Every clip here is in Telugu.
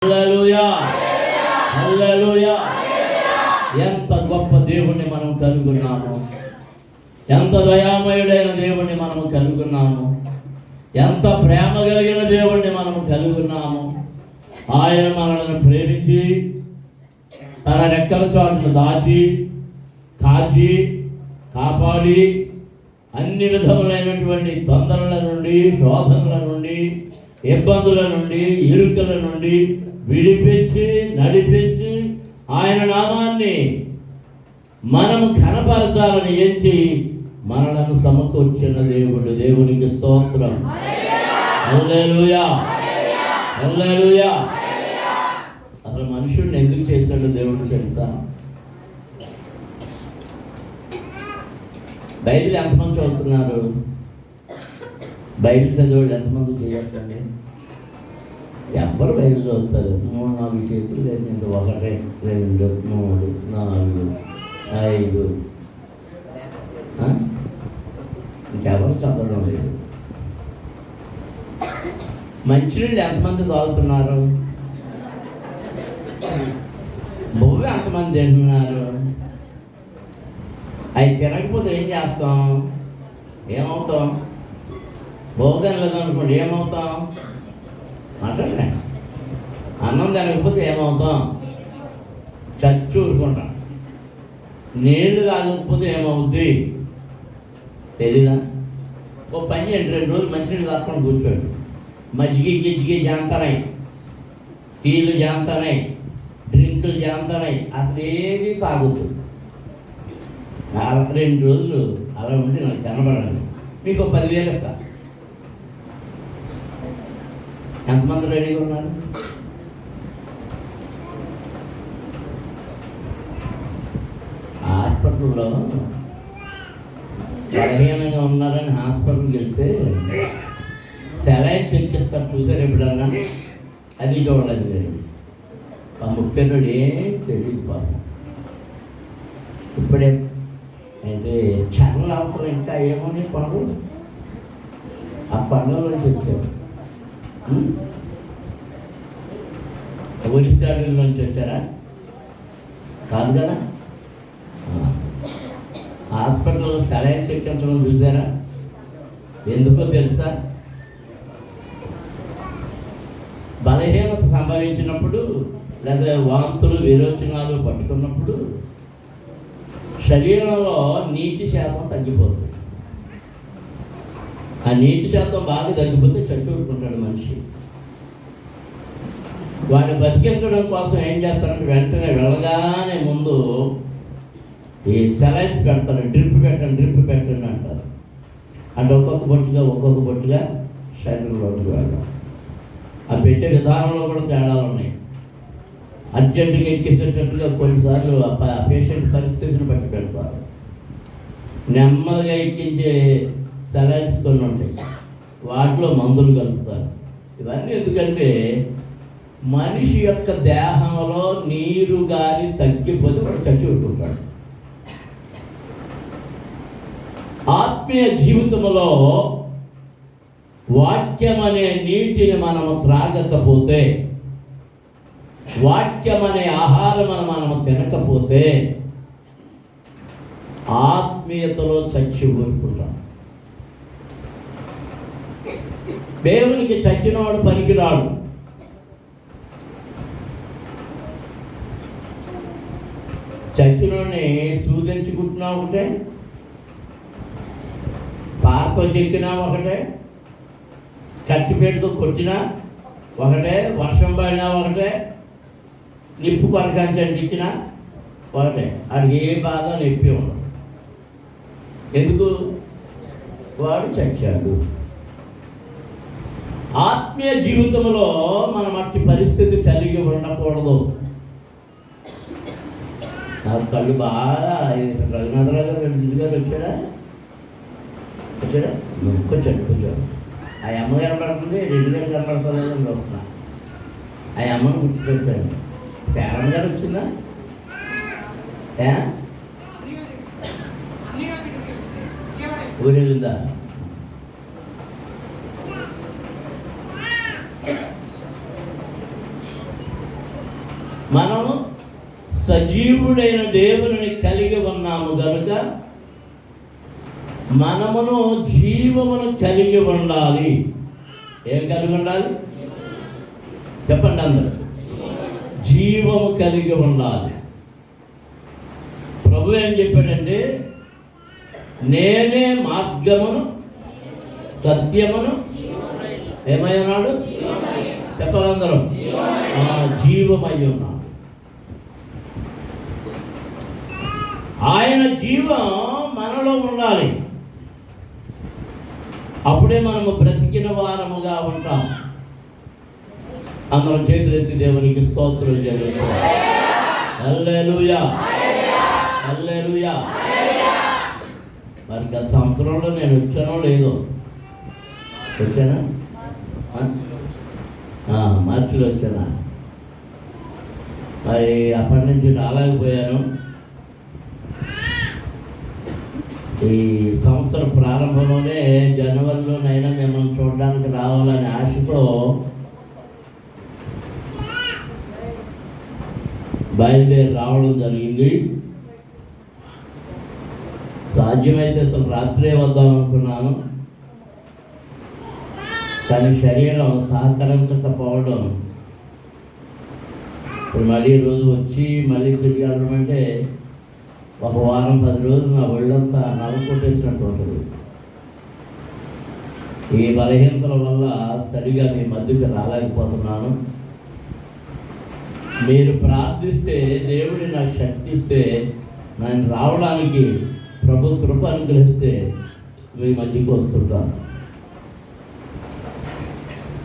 హల్లెలూయా హల్లెలూయా. ఎంత గొప్ప దేవుణ్ణి మనం కలుగున్నాము, ఎంత దయామయుడైన దేవుణ్ణి మనము కలుగున్నాము, ఎంత ప్రేమ కలిగిన దేవుణ్ణి మనము కలుగున్నాము. ఆయన మనల్ని ప్రేమించి తన రెక్కల చాటును దాచి కాచి కాపాడి అన్ని విధములైనటువంటి తొందరల నుండి, శోధనల నుండి, ఇబ్బందుల నుండి, ఇరుకల నుండి విడిపించి నడిపించి ఆయన నామాన్ని మనము కనపరచాలని ఎంచి మనలను సమకూర్చిన దేవుడు. దేవునికి స్తోత్రం. హల్లెలూయా హల్లెలూయా. అసలు మనుషుడిని ఎందుకు చేశాడు దేవుడు తెలుసా? బైబిల్ ఎంతమంది చదువుతున్నారు? బైబిల్ చదివాడు ఎంతమంది చేయకండి. ఎవ్వరు బైబిల్ చదువుతారు? 3-4 చేతులు లేదు. 1 2 3 4 5 ఇంకెవరు చదవడం లేదు. మంచినీళ్ళు ఎంతమంది తాగుతున్నారు? బొవ్వ ఎంతమంది తింటున్నారు? అవి తినకపోతే ఏం చేస్తాం? ఏమవుతాం? బహుదం లేదనుకోండి ఏమవుతాం? మాట్లాడలే. అన్నం తినకపోతే ఏమవుతాం? చచ్చి ఊరుకుంటాం. నీళ్లు తాగకపోతే ఏమవుద్ది తెలీదా? ఓ పని చేయండి, 2 రోజులు మంచినీళ్ళు తాకుండా కూర్చోండి. మజ్జిగ గిజ్జిగి జాంతనాయి, టీలు జాంతనాయి, డ్రింకులు జాంతనాయి, అసలు ఏది తాగొద్దు. 2 రోజులు అలా ఉండి నాకు కనబడండి, మీకు 10,000 ఇస్తా. ఎంతమంది రెడీగా ఉన్నారు? హాస్పిటల్లో బలహీనంగా ఉన్నారని హాస్పిటల్కి వెళ్తే సెలైన్స్ ఎక్కిస్తారు, చూసారు ఎప్పుడన్నా? అది చూడలేదు నేను. ఆ ముఖ్యంగా ఏం తెలియదు పాపం. ఇప్పుడే అంటే క్షణాలు అవసరం. ఇంకా ఏమోని పనులు ఆ పనులలోంచి వచ్చారు. ఒరిస్సా నుంచి వచ్చారా? కాదు కదా. హాస్పిటల్లో సెలైన్స్ ఎక్కించడం చూసారా? ఎందుకో తెలుసా? బలహీనత సంభవించినప్పుడు లేదా వాంతులు విరోచనాలు పట్టుకున్నప్పుడు శరీరంలో నీటి శాతం తగ్గిపోతుంది. ఆ నీటి శాతం బాగా తగ్గిపోతే చచ్చుకుంటాడు మనిషి. వాడిని బతికించడం కోసం ఏం చేస్తారంటే వెంటనే వెళ్ళగానే ముందు ఈ సెలైన్స్ పెడతారు. డ్రిప్ పెట్టండి అంటారు. అంటే ఒక్కొక్క బొట్టుగా శరీరంలోకి వెళ్ళాలి. ఆ పెట్టే విధానంలో కూడా తేడాలు ఉన్నాయి. అర్జెంటుగా ఎక్కేసేటట్టుగా కొన్నిసార్లు ఆ పేషెంట్ పరిస్థితిని బట్టి పెడతారు. నెమ్మదిగా ఎక్కించే సెలైన్స్ కొన్ని ఉంటాయి, వాటిలో మందులు కలుపుతారు. ఇవన్నీ ఎందుకంటే మనిషి యొక్క దేహంలో నీరు గాలి తగ్గిపోతే వాడు చచ్చుకుంటాడు. ఆత్మీయ జీవితంలో వాక్యం అనే నీటిని మనము త్రాగకపోతే, వాక్యం అనే ఆహారం మనము తినకపోతే ఆత్మీయతలో చచ్చి ఊరుకుంటాం. దేవునికి చచ్చినవాడు పనికిరాడు. చచ్చినోడిని సూదించుకుంటున్నా ఒకటే, పారతో చెక్కినా ఒకటే, కత్తిపేటతో కొట్టినా ఒకటే, వర్షం పడినా ఒకటే, నిప్పు కొరకంచంటిచ్చినా ఒకటే. అడిగి ఏ బాధ నొప్పి ఉండదు. ఎందుకు? వాడు చచ్చాడు. ఆత్మీయ జీవితంలో మనం అట్టి పరిస్థితి కలిగి ఉండకూడదు. నాకు కళ్ళు బాగా రఘునాథరావు గారు 2 గారు వచ్చాడా? కొంచెం ఆ అమ్మ కనపడుతుంది, 2 గారు కనపడుతుంది అని చూస్తున్నా. ఆ అమ్మను గుర్తుపెట్టాను. శారణ గారు వచ్చిందా? ఊరు వెళ్ళిందా? మనము సజీవుడైన దేవుని కలిగి ఉన్నాము కనుక మనమును జీవమును కలిగి ఉండాలి. ఏం కలిగి ఉండాలి చెప్పండి అందరూ? జీవము కలిగి ఉండాలి. ప్రభు ఏం చెప్పాడంటే, నేనే మార్గమును సత్యమును ఏమై ఉన్నాడు చెప్పాలందరూ? జీవమై ఉన్నాడు. ఆయన జీవం మనలో ఉండాలి. అప్పుడే మనము బ్రతికిన వారముగా ఉంటాం. అందరం చేతులెత్తి దేవునికి స్తోత్రం చెల్లించాలి. హల్లెలూయా, హల్లెలూయా. మరి గత సంవత్సరంలో నేను వచ్చానో లేదో? వచ్చానా? మార్చిలో వచ్చానా? మరి అప్పటి నుంచి రాలేకపోయాను. ఈ సంవత్సరం ప్రారంభంలోనే జనవరిలోనైనా మిమ్మల్ని చూడడానికి రావాలనే ఆశతో బయలుదేరి రావడం జరిగింది. సాధ్యమైతే అసలు రాత్రే వద్దాం అనుకున్నాను, కానీ శరీరం సహకరించకపోవడం, ఇప్పుడు మళ్ళీ రోజు వచ్చి మళ్ళీ తిరిగి వెళ్ళమంటే ఒక వారం 10 రోజులు నా ఒళ్ళంతా నలుకొట్టేసినట్టు ఉంటుంది. ఈ బలహీనతల వల్ల సరిగా మీ మధ్యకి రాలేకపోతున్నాను. మీరు ప్రార్థిస్తే దేవుడి నాకు శక్తి ఇస్తే నేను రావడానికి ప్రభు కృప అనుగ్రహిస్తే మీ మధ్యకి వస్తుంటాను.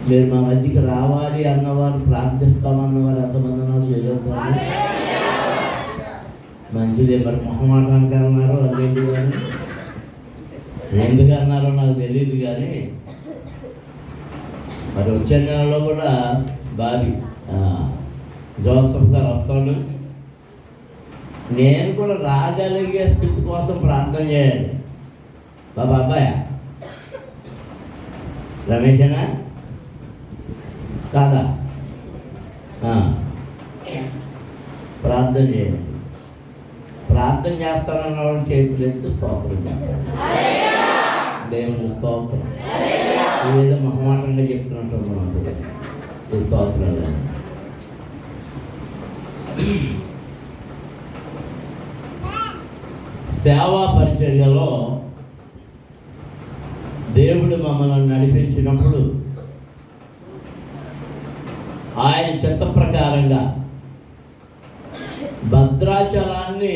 మీరు మా మధ్యకి రావాలి అన్నవారు, ప్రార్థిస్తామన్నవారు ఎంతమంది అన్నారు? చేయగలుగుతారు. మంచిదే. మరి మొహమాటానికి అన్నారో అదేంటి కానీ ఎందుకు అన్నారో నాకు తెలియదు. కానీ మరి వచ్చే నెలలో కూడా బాబీ జోసఫ్ గారు వస్తాడు. నేను కూడా రాగలిగే స్థితి కోసం ప్రార్థన చేయండి. బాబా అబ్బాయ రమేషేనా కాదా? ప్రార్థన చేయండి. ప్రార్థన చేస్తానన్న వాళ్ళు చేతులు ఎత్తి స్తోత్రం చేస్తారు. దేవుని స్తోత్రం. ఏదో మొహమాటంగా చెప్తున్నట్టు ఈ స్తోత్రాలు. సేవా పరిచర్యలో దేవుడు మమ్మల్ని నడిపించినప్పుడు ఆయన చిత్త ప్రకారంగా భద్రాచలాన్ని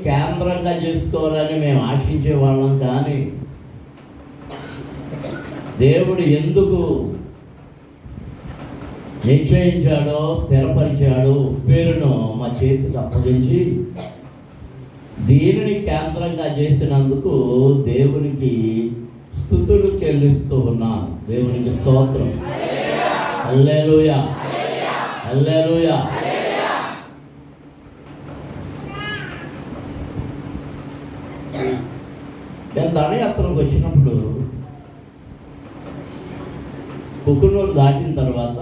కేంద్రంగా చేసుకోవాలని మేము ఆశించేవాళ్ళం. కానీ దేవుడు ఎందుకు నిశ్చయించాడో, స్థిరపరిచాడో పేరును మా చేతికి అప్పగించి దీనిని కేంద్రంగా చేసినందుకు దేవునికి స్తుతులు చెల్లిస్తూ ఉన్నాను. దేవునికి స్తోత్రం. హల్లెలూయా, హల్లెలూయా. నేను దండయాత్రకు వచ్చినప్పుడు కుకునూరు దాటిన తర్వాత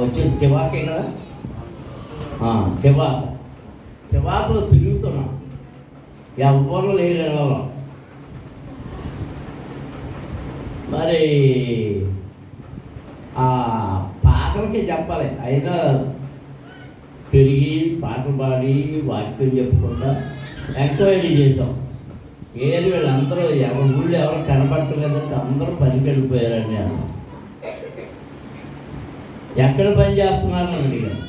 వచ్చేది చివాకే కదా, చివాకులో తిరుగుతున్నాం. ఎవ్వరు లేరు ఇళ్ళలో. మరి ఆ పాటలకి చెప్పాలి, అయినా తిరిగి పాటలు పాడి వాక్యం చెప్పుకుంటా ఎంక్వైరీ చేసాం. ఏది వీళ్ళందరూ ఊళ్ళో ఎవరు కనపడలేదంటే అందరూ పనికి వెళ్ళిపోయారండి. ఎక్కడ పని చేస్తున్నారని అడిగాను.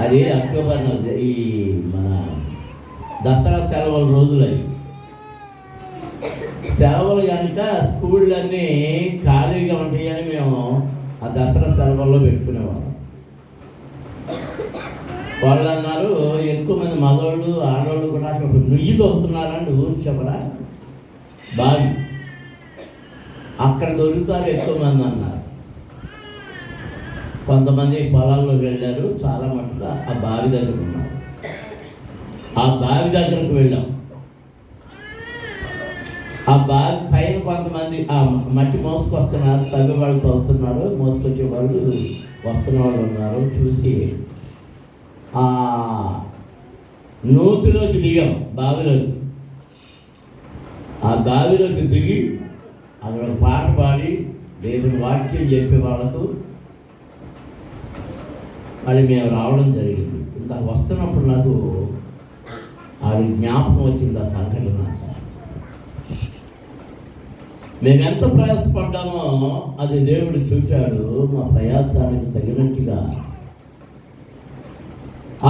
అది అక్టోబర్ ఈ మన దసరా సెలవుల రోజులు. అవి సెలవులు కనుక స్కూళ్ళన్నీ ఖాళీగా ఉంటాయని మేము ఆ దసరా సెలవుల్లో పెట్టుకునేవాళ్ళం. వాళ్ళు అన్నారు, ఎక్కువ మంది మగవాళ్ళు ఆడవాళ్ళు కూడా అక్కడ నుయ్యి దొరుకుతున్నారండి ఊరు చెప్పరా బావి, అక్కడ దొరుకుతారు ఎక్కువ మంది అన్నారు. కొంతమంది పొలాల్లోకి వెళ్ళారు, చాలా మటుకు ఆ బావి దగ్గర ఉన్నారు. ఆ బావి దగ్గరకు వెళ్ళాం. ఆ బావి పైన కొంతమంది ఆ మట్టి మోసుకొస్తున్నారు, తవ్వి వాళ్ళు తవ్వుతున్నారు, మోసుకొచ్చే వాళ్ళు వస్తున్న వాళ్ళు ఉన్నారు. చూసి ఆ నూతిలోకి దిగాం, బావిలోకి. ఆ బావిలోకి దిగి అక్కడ ఒక పాట పాడి దేవుని వాక్యం చెప్పే వాళ్ళకు మళ్ళీ మేము రావడం జరిగింది. ఇంకా వస్తున్నప్పుడు నాకు అది జ్ఞాపకం వచ్చింది ఆ సంఘటన. మేము ఎంత ప్రయాసపడ్డామో అది దేవుడు చూచాడు. మా ప్రయాసానికి తగినట్టుగా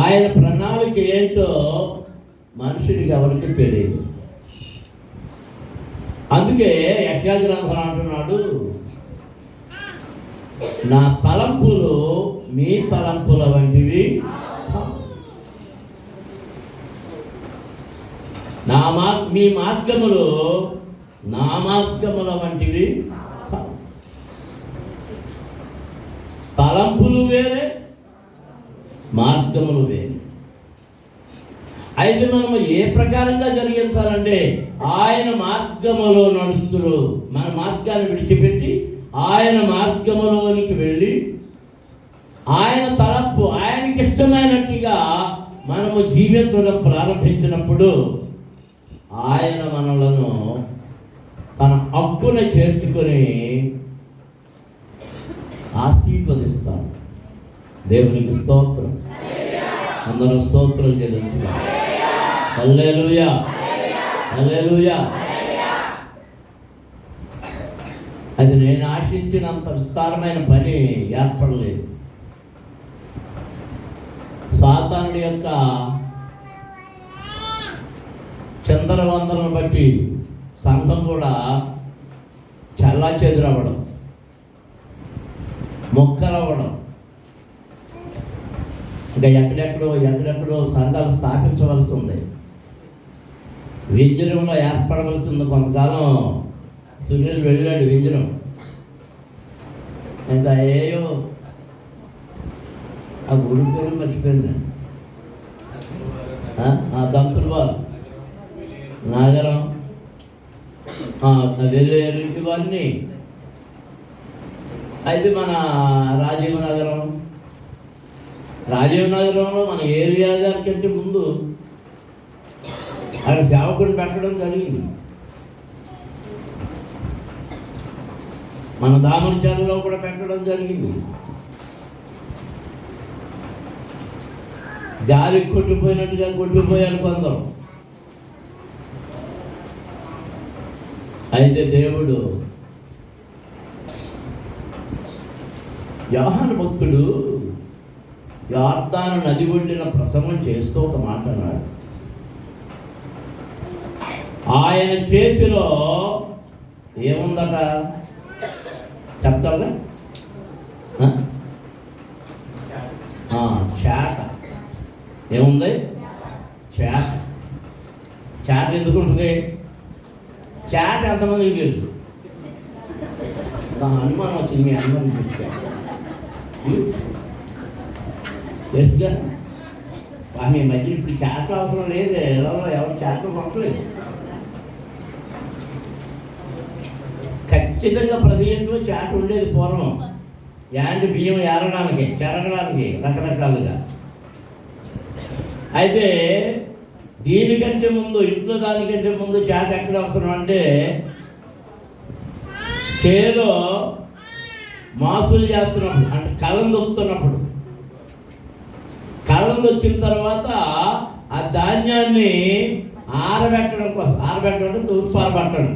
ఆయన ప్రణాళిక ఏంటో మనుషుడికి ఎవరికి తెలియదు. అందుకే యెషయా గ్రంథం అంటున్నాడు, నా తలంపులు మీ తలంపుల వంటివి, మీ మార్గములు నా మార్గముల వంటివి. తలంపులు వేరే, మార్గములు వేరే. అయితే మనము ఏ ప్రకారంగా జరిగించాలంటే ఆయన మార్గములో నడుస్తూ మన మార్గాన్ని విడిచిపెట్టి ఆయన మార్గములోనికి వెళ్ళి ఆయన తలంపు ఆయనకి ఇష్టమైనట్టుగా మనము జీవించడం ప్రారంభించినప్పుడు ఆయన మనలను తన హక్కున చేర్చుకొని ఆశీర్వదిస్తాడు. దేవునికి స్తోత్రం. అందరూ స్తోత్రం చెల్లించుదాం. హల్లెలూయా, హల్లెలూయా. అది నేను ఆశించినంత విస్తారమైన పని ఏర్పడలేదు. సాతానుడి యొక్క చందరవందలను బట్టి సంఘం కూడా చల్లా చెదురవ్వడం, మొక్కలవ్వడం, ఇంకా ఎక్కడెక్కడో సంఘాలు స్థాపించవలసి ఉంది. వింజరంలో ఏర్పడవలసి ఉంది. కొంతకాలం సునీల్ వెళ్ళాడు వింజరం. ఇంకా ఏయో ఆ గుడి పేరు మర్చిపోయింది. దంతులవారు నగరం వెళ్ళారు ఇవన్నీ. అయితే మన రాజీవ్ నగరంలో మన ఏరియా గారి కంటే ముందు అక్కడ సేవకుని పెట్టడం జరిగింది. మన దామరచాలలో కూడా పెట్టడం జరిగింది. గాలి కొట్టిపోయినట్టుగా కొట్టిపోయాను కొందరు. అయితే దేవుడు యోహాను భక్తుడు యొర్దాను నది ఒడ్డిన ప్రసంగం చేస్తూ ఒక మాట అన్నాడు. ఆయన చేతిలో ఏముందట చెప్తారా? చేట. ఏముంది? చేట ఎందుకు ఉంటుంది? చేట ఎంతమందికి తెలుసు? అనుమానం వచ్చింది. మీ అనుమానం తెలుసుగా. మీ మధ్య ఇప్పుడు చేతలు అవసరం లేదు. ఎవరు చేతలు కొట్టలేదు. ఖచ్చితంగా ప్రతి ఇంట్లో చేట ఉండేది పూర్వం. యాంటి బియ్యం ఏరడానికి, చెరగడానికి రకరకాలుగా. అయితే దీనికంటే ముందు, ఇంట్లో దానికంటే ముందు చేట ఎక్కడ అవసరం అంటే చేలో మాసులు చేస్తున్నప్పుడు, అంటే కళ్ళం దొక్కుతున్నప్పుడు. కళ్ళం దొక్కిన తర్వాత ఆ ధాన్యాన్ని ఆరబెట్టడం కోసం, ఆరబెట్టడం అంటే తూర్పు ఆరబెట్టడం.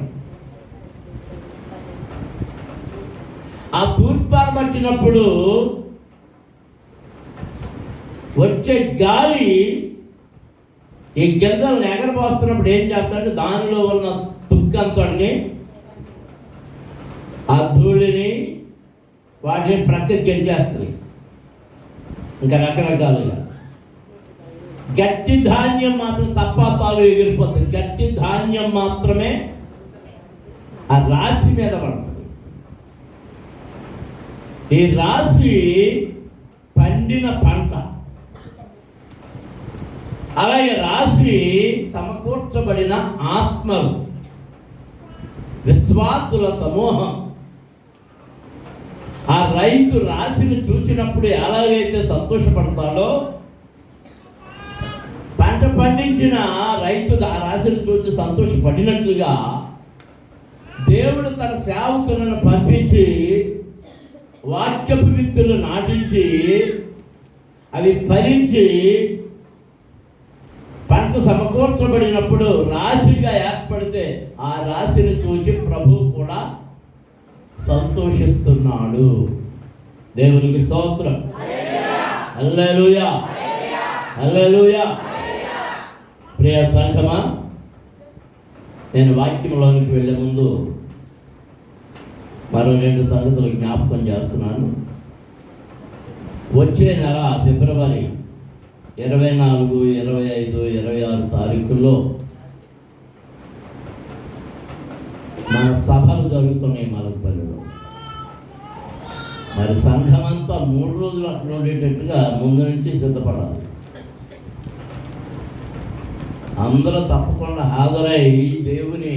ఆ తూర్పు ఆరబెట్టినప్పుడు వచ్చే గాలి ఈ గింజలను ఎగరబోస్తున్నప్పుడు ఏం చేస్తాడంటే దానిలో ఉన్న తుక్కంతోని ఆ ధూళిని వాటిని ప్రక్కకి గెంటేస్తుంది. ఇంకా రకరకాలుగా గట్టి ధాన్యం మాత్రం తప్పాతాలు ఎగిరిపోతుంది. గట్టి ధాన్యం మాత్రమే ఆ రాశి మీద పడుతుంది. ఈ రాశి పండిన పంట. అలాగే రాశి సమకూర్చబడిన ఆత్మలు. విశ్వాసుల సమూహం. ఆ రైతు రాశిని చూచినప్పుడు ఎలాగైతే సంతోషపడతాడో, పంట పండించిన రైతు ఆ రాశిని చూసి సంతోషపడినట్లుగా దేవుడు తన సేవకులను పంపించి వాక్యపు విత్తులు నాటించి అవి ఫలించి పంట సమకూర్చబడినప్పుడు రాశిగా ఏర్పడితే ఆ రాశిని చూసి ప్రభువు కూడా సంతోషిస్తున్నాడు. దేవునికి స్తోత్రం. హల్లెలూయా, హల్లెలూయా. ప్రియ సంఘమా, నేను వాక్యంలోనికి వెళ్ళే ముందు మరో 2 సంగతులు జ్ఞాపకం చేస్తున్నాను. వచ్చే నెల ఫిబ్రవరి 24, 25, 26 తారీఖుల్లో మన సభలు జరుగుతున్నాయి మలకపల్లిలో. మరి సంఘం అంతా 3 రోజులు అక్కడ ఉండేటట్టుగా ముందు నుంచి సిద్ధపడాలి. అందరూ తప్పకుండా హాజరై దేవుని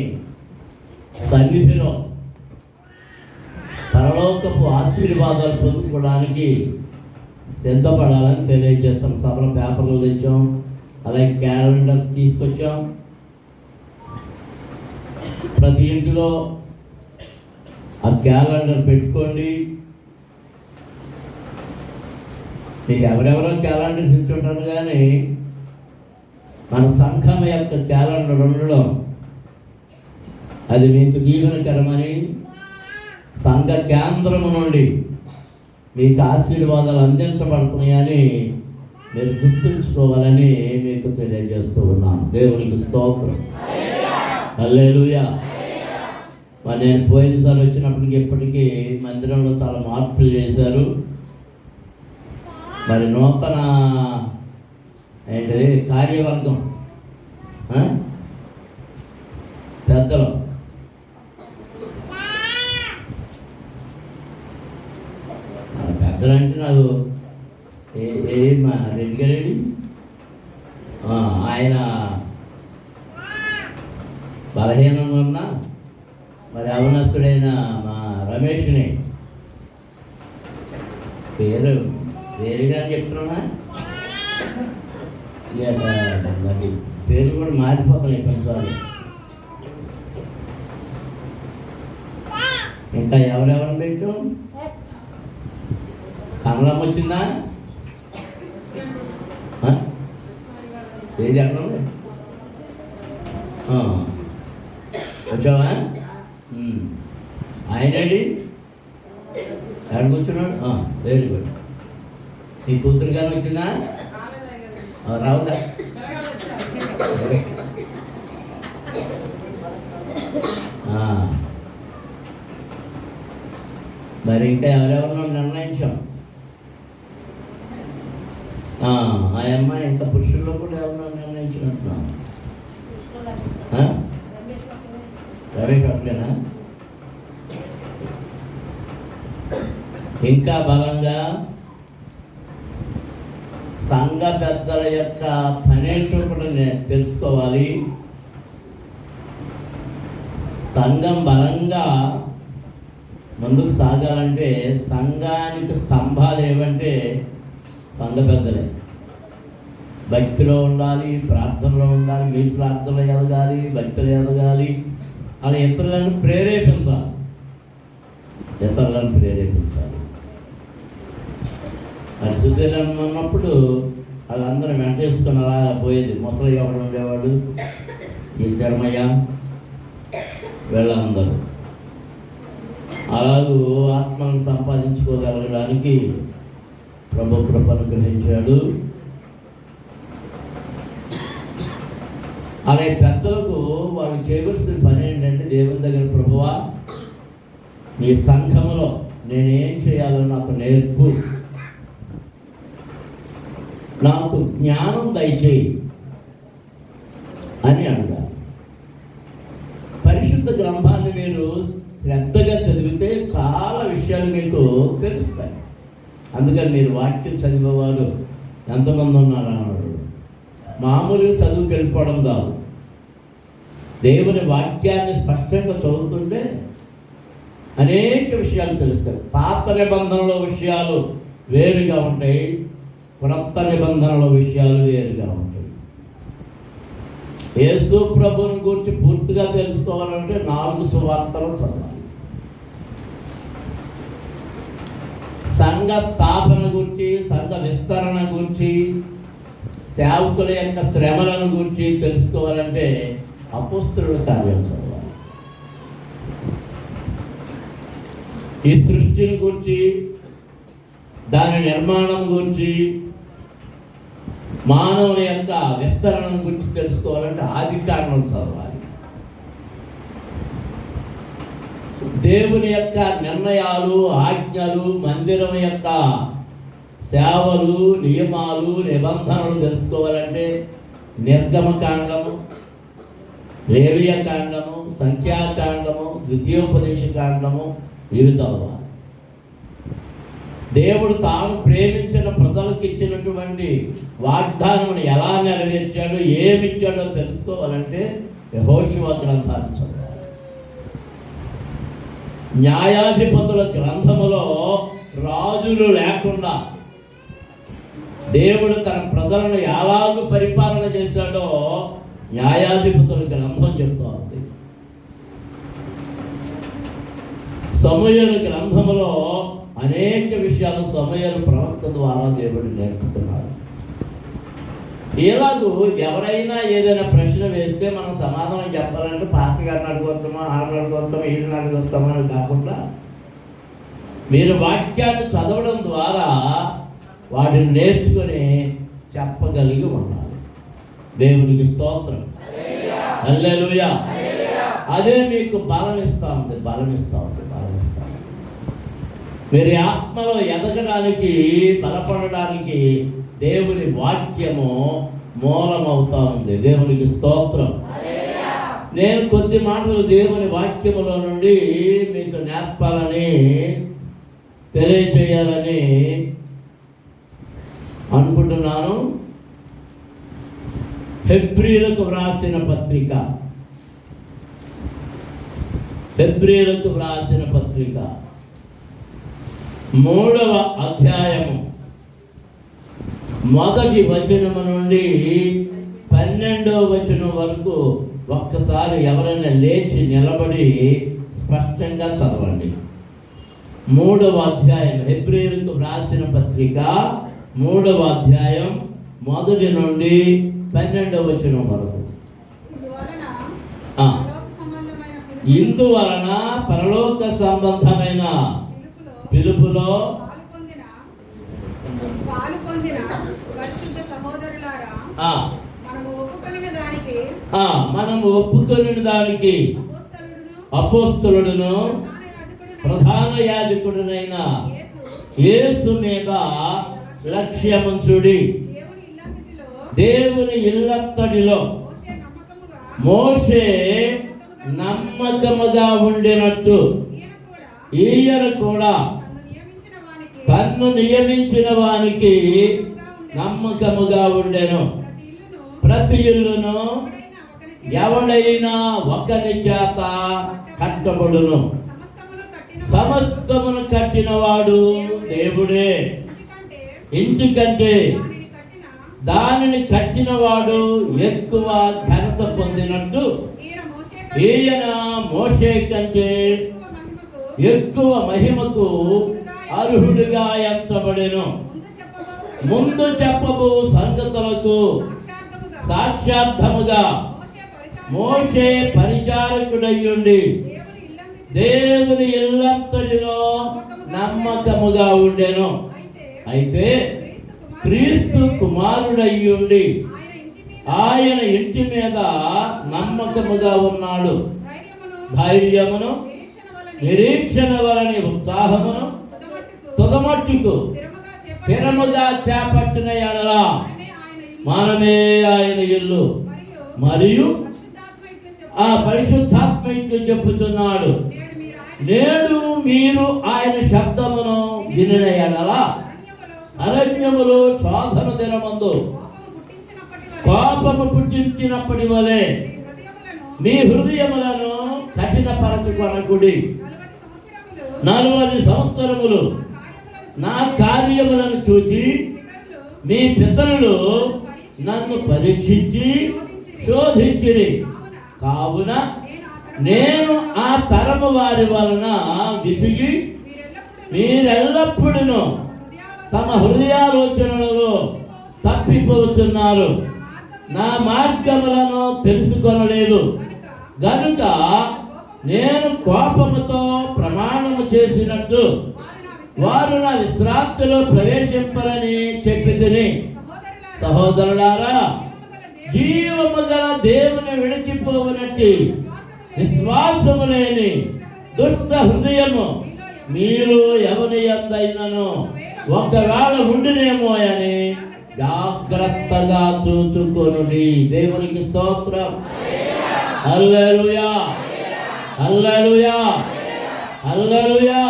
సన్నిధిలో పరలోకపు ఆశీర్వాదాలు పొందుకోవడానికి సిద్ధపడాలని తెలియజేస్తాం. సభల పేపర్లు తెచ్చాం, అలాగే క్యాలెండర్ తీసుకొచ్చాం. ప్రతి ఇంటిలో ఆ క్యాలెండర్ పెట్టుకోండి. మీకు ఎవరెవరో క్యాలెండర్స్ ఇచ్చుంటారు, కానీ మన సంఘం యొక్క క్యాలెండర్ ఉండడం అది మీకు దీవెనకరమని, సంఘ కేంద్రము నుండి మీకు ఆశీర్వాదాలు అందించబడుతున్నాయని మీరు గుర్తుంచుకోవాలని మీకు తెలియజేస్తూ ఉన్నాను. దేవునికి స్తోత్రం. హల్లెలూయా. మరి నేను పోయినసారి వచ్చినప్పటికీ ఇప్పటికీ మందిరంలో చాలా మార్పులు చేశారు. మరి నూతన ఏంటిది కార్యవర్గం పెద్దలు పెద్దలంటే నాకు మా రెడ్డి గారేడి ఆయన బలహీనంగా ఉన్నా మరి అవనస్తుడైన మా రమేష్ని పేరు వేరుగా చెప్తున్నా, మరి పేరు కూడా మారిపోతున్నాయి కొన్నిసార్లు. ఇంకా ఎవరెవరిని పెట్టాం? కమలం వచ్చిందా? ఏది ఎక్కడ ఉంది? వచ్చావా? ఆయనండి ఎక్కడ కూర్చున్నాడు? Very good. నీ కూతురు కానీ వచ్చిందా? రావుదా? మరి ఇంకా ఎవరెవరినో నిర్ణయించాం. ఆ అమ్మాయి ఇంకా పురుషుల్లో కూడా ఎవరినో నిర్ణయించినట్టున్నాం. రమేష్ అట్లేనా? ఇంకా బలంగా సంఘ పెద్దల యొక్క పనేంటో కూడా తెలుసుకోవాలి. సంఘం బలంగా ముందుకు సాగాలంటే సంఘానికి స్తంభాలు ఏమంటే సంఘ పెద్దలే. భక్తిలో ఉండాలి, ప్రార్థనలో ఉండాలి. మీరు ప్రార్థనలో ఎదగాలి, భక్తిలో ఎదగాలి. అలా ఇతరులను ప్రేరేపించాలి. అది సుశీలం ఉన్నప్పుడు వాళ్ళందరూ వెంటేసుకొని అలా పోయేది. ముసలి ఎవరు ఉండేవాడు, ఈ శర్మయ్య వీళ్ళందరూ అలాగూ ఆత్మను సంపాదించుకోగలగడానికి ప్రభు కృప అనుగ్రహించాడు. అలాగే పెద్దలకు వాళ్ళు చేయవలసిన పని ఏంటంటే, దేవుని దగ్గర ప్రభువా నీ సంఘములో నేనేం చేయాలో నాకు నేర్పు, నాకు జ్ఞానం దయచేయి అని అడగాలి. పరిశుద్ధ గ్రంథాన్ని మీరు శ్రద్ధగా చదివితే చాలా విషయాలు మీకు తెలుస్తాయి. అందుకని మీరు వాక్యం చదివేవారు ఎంతమంది ఉన్నారు అన్నాడు. మామూలుగా చదువుకు వెళ్ళిపోవడం కాదు, దేవుని వాక్యాన్ని స్పష్టంగా చదువుతుంటే అనేక విషయాలు తెలుస్తాయి. పాత నిబంధనల విషయాలు వేరుగా ఉంటాయి, క్రొత్త నిబంధనల విషయాలు వేరుగా ఉంటాయి. యేసు ప్రభువుని గురించి పూర్తిగా తెలుసుకోవాలంటే 4 సువార్తలు చదవాలి. సంఘ స్థాపన గురించి, సంఘ విస్తరణ గురించి, సేవకుల యొక్క శ్రమలను గురించి తెలుసుకోవాలంటే అపోస్తలుల కార్యాలు చదవాలి. ఈ సృష్టిని గురించి, దాని నిర్మాణం గురించి, మానవుని యొక్క విస్తరణ గురించి తెలుసుకోవాలంటే ఆదికాండం చదవాలి. దేవుని యొక్క నిర్ణయాలు, ఆజ్ఞలు, మందిరం యొక్క సేవలు, నియమాలు, నిబంధనలు తెలుసుకోవాలంటే నిర్గమకాండము, లేవియకాండము, సంఖ్యాకాండము, ద్వితీయోపదేశకాండము ఇవి చదవాలి. దేవుడు తాను ప్రేమించిన ప్రజలకు ఇచ్చినటువంటి వాగ్దానమును ఎలా నెరవేర్చాడో, ఏమిచ్చాడో తెలుసుకోవాలంటే యెహోషువ గ్రంథాన్ని చదవాలి. న్యాయాధిపతుల గ్రంథములో రాజులు లేకుండా దేవుడు తన ప్రజలను ఎలాగూ పరిపాలన చేశాడో న్యాయాధిపతుల గ్రంథం చెప్తా ఉంది. సమూయేలు గ్రంథములో అనేక విషయాలు సమూయేలు ప్రవక్త ద్వారా దేవుడు నేర్పుతున్నాడు. ఎలాగూ ఎవరైనా ఏదైనా ప్రశ్న వేస్తే మనం సమాధానం చెప్పాలంటే పాస్టర్ గారిని అడుగుతామా, ఆడని అడుగుతామా, ఈయనని అడుగుతామా అని కాకుండా మీరు వాక్యాన్ని చదవడం ద్వారా వాటిని నేర్చుకొని చెప్పగలిగి ఉండాలి. దేవునికి స్తోత్రం, హల్లెలూయా. అదే మీకు బలం ఇస్తూ ఉంది. మీరు ఆత్మలో ఎదగడానికి, బలపడడానికి దేవుని వాక్యము మూలమవుతా ఉంది. దేవునికి స్తోత్రం. నేను కొద్ది మాటలు దేవుని వాక్యములో నుండి మీకు నేర్పాలని, తెలియచేయాలని అనుకుంటున్నాను. హెబ్రీయులకు వ్రాసిన పత్రిక 3వ అధ్యాయము 1వ వచనము నుండి 12వ వచనం వరకు ఒక్కసారి ఎవరైనా లేచి నిలబడి స్పష్టంగా చదవండి. 3వ అధ్యాయం, హెబ్రీయులకు వ్రాసిన పత్రిక 3వ అధ్యాయం 1 నుండి 12వ వచనం వరకు. ఇందువలన పరలోక సంబంధమైన పిలుపులో మనము ఒప్పుకొనిన దానికి అపోస్తలుడును ప్రధాన యాజకుడునైన యేసు మీద లక్ష్యముంచుడి. దేవుని ఇల్లంతటిలో మోషే నమ్మకముగా ఉండినట్టు ఈయన కూడా తన్ను నియమించిన వానికి నమ్మకముగా ఉండెను. ప్రతి ఇల్లును ఎవడైనా ఒకరి చేత కట్టబడును. సమస్తమును కట్టినవాడు దేవుడే. ఇంటికంటే దానిని కట్టినవాడు ఎక్కువ ఘనత పొందినట్టు ఈయన మోషే కంటే ఎక్కువ మహిమకు అర్హుడిగా ఎంచబడెను. ముందు చెప్పబో సంగతులకు సాక్షార్థముగా మోషే పరిచారకుడయ్యుండి దేవుని ఇల్లంతటిలో నమ్మకముగా ఉండెను. అయితే క్రీస్తు కుమారుడయ్యుండి ఆయన ఇంటి మీద నమ్మకముగా ఉన్నాడు. ధైర్యమును, నిరీక్షణ వలని ఉత్సాహమును తుదమట్టుకు స్థిరముగా చేపట్టిన ఎడల మనమే ఆయన ఇల్లు. మరియు ఆ పరిశుద్ధాత్మ ఇట్లు చెప్పుచున్నాడు, నేడు మీరు ఆయన శబ్దమును వినిన ఎడల అరణ్యములో శోధన దినమందు కోపము పుట్టించినప్పటి వలె మీ హృదయములను కఠినపరచుకొనకుడి. 40 సంవత్సరములు నా కార్యములను చూచి మీ పితరులు నన్ను పరీక్షించి శోధించిరి. కావున నేను ఆ తరము వారి వలన విసిగి మీరెల్లప్పుడూ తమ హృదయాలోచనలలో తప్పిపోతున్నారు, నా మార్గములను తెలుసుకొనలేదు గనుక నేను కోపముతో ప్రమాణము చేసినట్టు వారు నా విశ్రాంతిలో ప్రవేశింపరని చెప్పితిని. సహోదరులారా, జీవము గల దేవుని విడిచిపోవునట్టి విశ్వాసము లేని దుష్ట హృదయము మీరు ఎవరి యందైనను ఒకవేళ ఉండినేమో అని జాగ్రత్తగా చూచుకొనుడి. దేవునికి స్తోత్రం. హల్లెలూయా, హల్లెలూయా, హల్లెలూయా.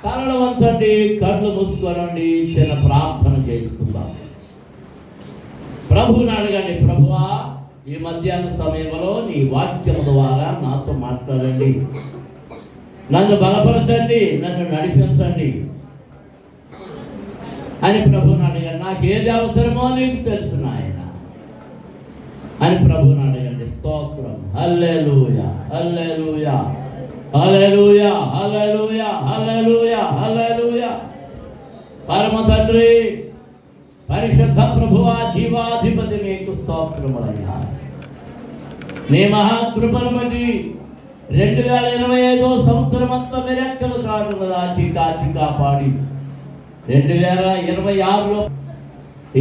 తలలు వంచండి, కళ్ళు మూసుకోనండి, చిన్న ప్రార్థన చేసుకుందాం. ప్రభువుని అడగండి, ప్రభువా ఈ మధ్యాహ్న సమయంలో నీ వాక్యము ద్వారా నాతో మాట్లాడండి, నన్ను బలపరచండి, నన్ను నడిపించండి అని ప్రభువుని అడగండి. నాకు ఏది అవసరమో నీకు తెలుసు నాయన అని ప్రభువుని అడగండి. స్తోత్రం. హల్లెలూయా, హల్లెలూయా, హల్లెలూయా, హల్లెలూయా, హల్లెలూయా, హల్లెలూయా. పరమ తండ్రి, పరిశుద్ధ ప్రభువా, జీవాధిపతి మీకు స్తోత్రములయ్యా. నీ మహాకృపను బట్టి 2025 సంవత్సరం అంతా మీరెక్కలు కాటును దాచి కాచి కాపాడి 2026లో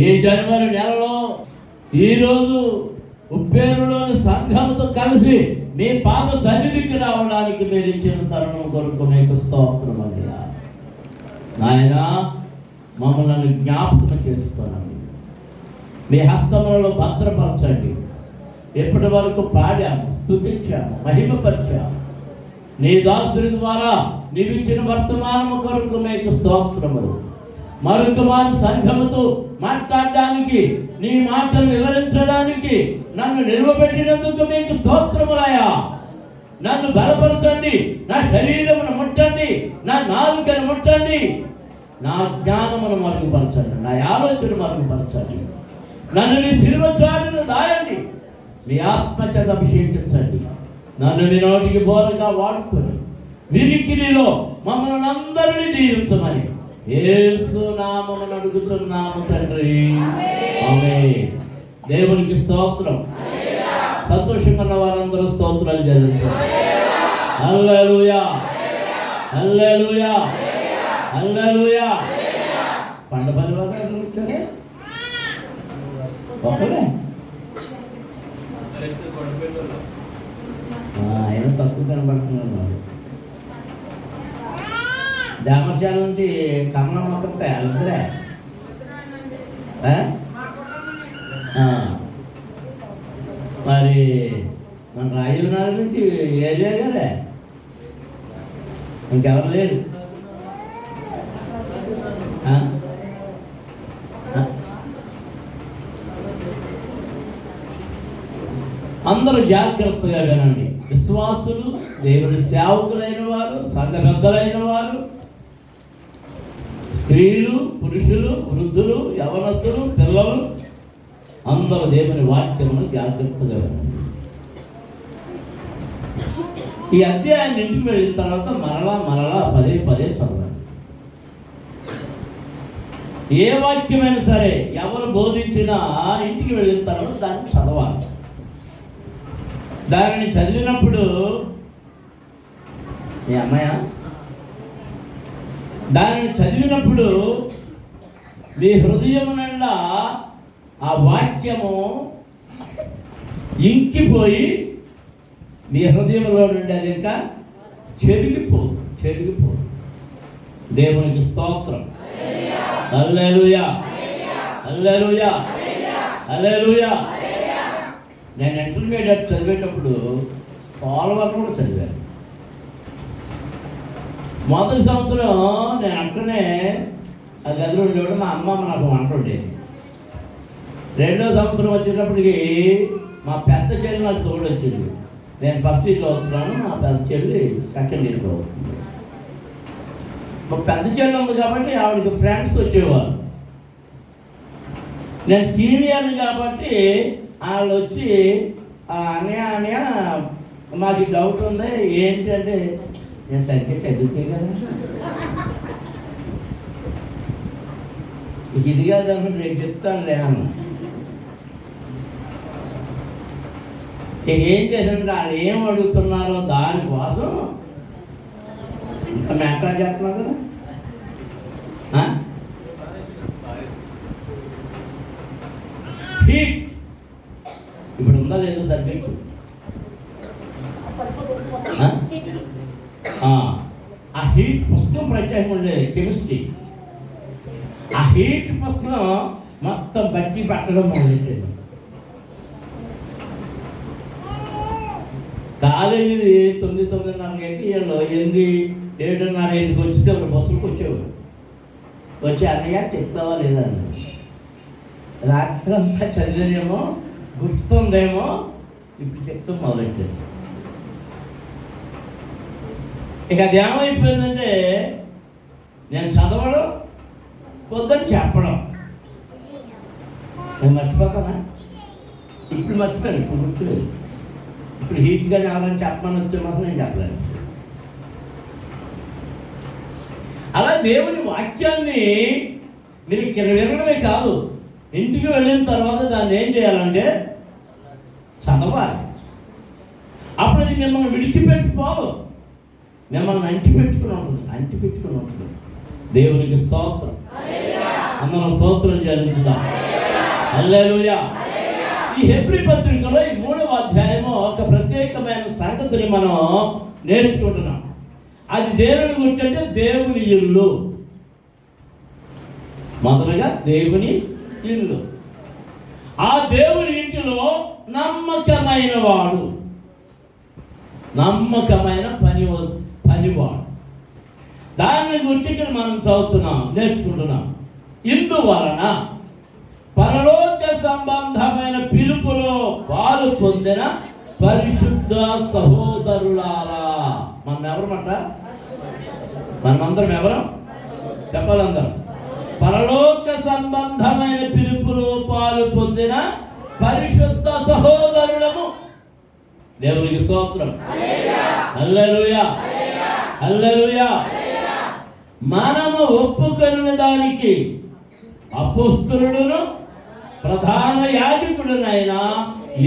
ఈ జనవరి నెలలో ఈరోజు ఉప్పేరులోని సంఘముతో కలిసి మీ పాద సన్నిధికి రావడానికి మీరు ఇచ్చిన తరుణం కొరకు మీకు స్తోత్రమయ్యా. నాయన, మమ్మల్ని జ్ఞాపకం చేసుకోనండి, మీ హస్తములలో భద్రపరచండి. ఎప్పటి వరకు పాడాము, స్తుతించాము, మహిమపరిచాము. నీ దాసుని ద్వారా నీవిచ్చిన వర్తమానము కొరకు మీకు స్తోత్రములు. మరొక వారి సంఘముతో మాట్లాడడానికి, నీ మాటలు వివరించడానికి నన్ను నిలవబెట్టినందుకు మీకు స్తోత్రములయ్యా. నన్ను బలపరచండి, నా శరీరమును ముట్టండి, నా నాలుకను ముట్టండి, నా జ్ఞానమును మరుగుపరచండి, నా ఆలోచన మరుగుపరచండి. నన్ను నీ శిలువ చాటును దాయండి, మీ ఆత్మచేత అభిషేకించండి. నన్ను నీ నోటికి బోరగా వాడుకొని వినికిడిలో మమ్మల్ని అందరినీ దీవించమని యేసు నామమున అడుగుతున్నాము తండ్రి, ఆమేన్. దేవునికి స్తోత్రం. సంతోషంగా ఉన్న వారందరూ స్తోత్రాలు చెల్లించండి. హల్లెలూయా, హల్లెలూయా, హల్లెలూయా. పండపల్లి వారు వచ్చారే ఒకలే, ఆయన తక్కువ కనబడుతున్నారు. దామర్శాల నుంచి కమల మొక్కలు వెళ్తారే. మరి మన రాజీవ్నగర్ నుంచి ఏరియా కదా, ఇంకెవరు లేరు. అందరూ జాగ్రత్తగా వినండి. విశ్వాసులు, దేవుని సేవకులైన వారు, సంఘ పెద్దలైన వారు, స్త్రీలు, పురుషులు, వృద్ధులు, యవనస్తులు, పిల్లలు అందరూ దేవుని వాక్యమును జాగ్రత్తగా వినండి. ఈ అధ్యాయాన్ని ఇంటికి వెళ్ళిన తర్వాత మరలా పదే చదవండి. ఏ వాక్యమైనా సరే ఎవరు బోధించినా ఇంటికి వెళ్ళిన తర్వాత దాన్ని చదవాలి. దానిని చదివినప్పుడు మీ అమ్మాయ దానిని చదివినప్పుడు మీ హృదయం నిండా ఆ వాక్యము ఇంకిపోయి మీ హృదయంలో నుండి అది ఇంకా చెరిగిపోదు. దేవునికి స్తోత్రం. హల్లెలూయా, హల్లెలూయా, హల్లెలూయా. నేను ఇంటర్మీడియట్ చదివేటప్పుడు పోలవరం కూడా చదివాను. మొదటి సంవత్సరం నేను అక్కడనే ఆ గదిలో ఉండేవాడు, మా అమ్మమ్మ నాకు వంట ఉండేది. రెండో సంవత్సరం వచ్చేటప్పటికి మా పెద్ద చెల్లి నాకు తోడు వచ్చింది. నేను ఫస్ట్ ఇయర్లో అవుతున్నాను, మా పెద్ద చెల్లి సెకండ్ ఇయర్లో అవుతుంది. పెద్ద చెల్లి ఉంది కాబట్టి ఆవిడకి ఫ్రెండ్స్ వచ్చేవారు. నేను సీనియర్ని కాబట్టి వాళ్ళు వచ్చి అన్నయ్య మాకు డౌట్ ఉంది ఏంటంటే, నేను సరిగ్గా చదివితే కదా ఇది కాదన్న రేపు చెప్తానులే అన్న. ఏం చేశానంటే వాళ్ళు ఏం అడుగుతున్నారో దానికోసం ఇంకా మ్యాటర్ చేస్తున్నావు కదా. హీట్ ఇప్పుడు ఉందా లేదు సబ్జెక్టు? ఆ హీట్ పుస్తకం ప్రత్యేకంగా ఉండేది కెమిస్ట్రీ. ఆ హీట్ పుస్తకం మొత్తం బట్టి పట్టడం మొదలెట్టింది. కాలేజీ 9:30కి వీళ్ళు 8, 7:30 వచ్చేసేవారు. బస్సులకు వచ్చేవారు. వచ్చి అన్నయ్య చెప్తావా లేదా అన్న. రాత్రంతా చదివేమో గుర్తుందేమో ఇప్పుడు చెప్తాం మొదలెట్టారు. ఇక అది ఏమైపోయిందంటే నేను చదవడం పొద్దున్న చెప్పడం. నేను మర్చిపోతానా? ఇప్పుడు మర్చిపోయాను, ఇప్పుడు గుర్తులేదు. ఇప్పుడు హీట్గా ఎవరైనా చెప్పమని వచ్చే మాత్రం నేను చెప్పలేను. అలా దేవుని వాక్యాన్ని మీరు ఇక్కడ వినడమే కాదు, ఇంటికి వెళ్ళిన తర్వాత దాన్ని ఏం చేయాలంటే చదవాలి. అప్పుడు అది మిమ్మల్ని విడిచిపెట్టిపోదు, మిమ్మల్ని అంటిపెట్టుకుని ఉంటుంది. దేవునికి స్తోత్రం. అందరం స్తోత్రం చెల్లించుదాం. హల్లెలూయా. ఈ హెబ్రీ పత్రికలో ఈ 3వ అధ్యాయము ఒక ప్రత్యేకమైన సంగతిని మనం నేర్చుకుంటున్నాం. అది దేవుని గురించి అంటే దేవుని ఇల్లు. మొదలుగా దేవుని ఇల్లు. ఆ దేవుని ఇంటిలో నమ్మకమైన వాడు, నమ్మకమైన పనివాడు. దాని గురించి ఇక్కడ మనం చదువుతున్నాం, నేర్చుకుంటున్నాం. ఇందువలన పరలోక సంబంధమైన పిలుపులో పాలు పొందిన పరిశుద్ధ సహోదరులారా. మనం ఎవరమాట? మనమందరం ఎవరం చెప్పాలందరం. పరలోక సంబంధమైన పిలుపులో పాలు పొందిన పరిశుద్ధ సహోదరులము. దేవునికి స్తోత్రం. హల్లెలూయా, హల్లెలూయా. మనము ఒప్పుకొన్న దానికి అపోస్తలుడును ప్రధాన యాజకుడునైన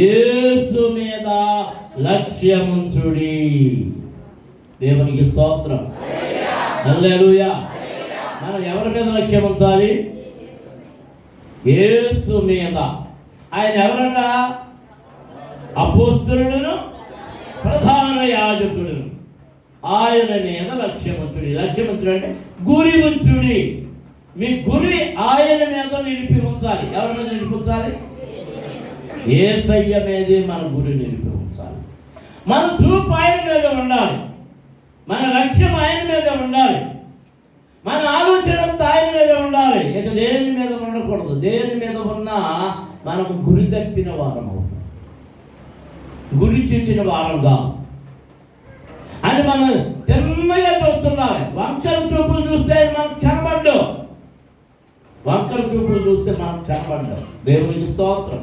యేసు మీద లక్ష్యముంచుడి. దేవునికి స్తోత్రం. హల్లెలూయా. మనం ఎవరి మీద లక్ష్యం ఉంచాలి? యేసు మీద. ఆయన ఎవరట? అపోస్తలుడును ప్రధాన యాజకుడు. ఆయన మీద లక్ష్యముంచుడి. లక్ష్యముంచుడు అంటే గురి ఉంచుడి. మీ గురి ఆయన మీద నిలిపి ఉంచాలి. ఎవరి మీద నిలిపి ఉంచాలి? యేసయ్య మీదే మన గురి నిలిపి ఉంచాలి. మన చూపు ఆయన మీద ఉండాలి, మన లక్ష్యం ఆయన మీద ఉండాలి, మన ఆలోచన ఆయన మీద ఉండాలి. ఇక దేని మీద ఉండకూడదు. దేని మీద ఉన్నా మనం గురి తప్పిన వారం అవుతాం, గురి చూచిన వారం కాదు అని మనం తిన్నగా చూస్తున్నాం. వంకర చూపులు చూస్తే మనకు కనబడ్డాం, వంకర చూపులు చూస్తే మనం కనబడ్డాం. దేవునికి స్తోత్రం.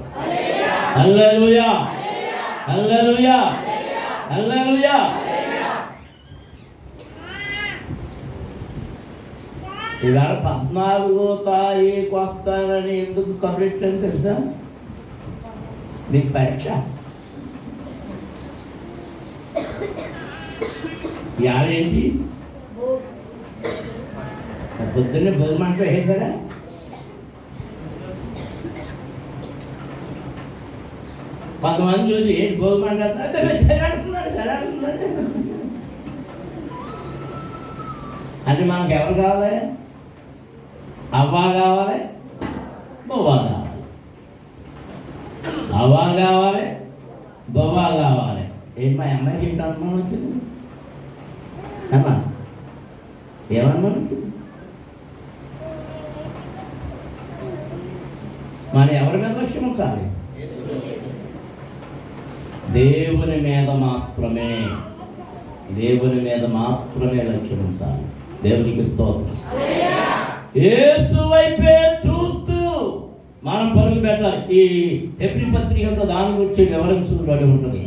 హల్లెలూయా, హల్లెలూయా, హల్లెలూయా. ఇవాళ 14వ తారీఖు వస్తారని ఎందుకు కబురెట్టని తెలుసా? మీకు పరీక్ష. ఇవాళ ఏంటి? పొద్దున్నే భోజమంటలో వేసారా? కొంతమంది చూసి ఏంటి భోజమంట సరాడుతున్నారు అంటే మనకు ఎవరు కావాలి? అవ్వా కావాలి, బొవ్వా కావాలి. అవ్వా కావాలి, బొవ్వా కావాలి. ఏంటి మా అమ్మాయికి ఏంటి అనుమానం వచ్చింది? అమ్మా ఏమనుమానం వచ్చింది? మరి ఎవరి మీద లక్ష్యం ఉంచాలి? దేవుని మీద మాత్రమే, దేవుని మీద మాత్రమే లక్ష్యం ఉంచాలి. దేవునికి స్తోత్రం. యేసు వైపే చూస్తూ మనం పరుగు పెట్టాలి. ఈ హెబ్రీ పత్రికతో దాని గురించి వివరించబడి ఉంటుంది.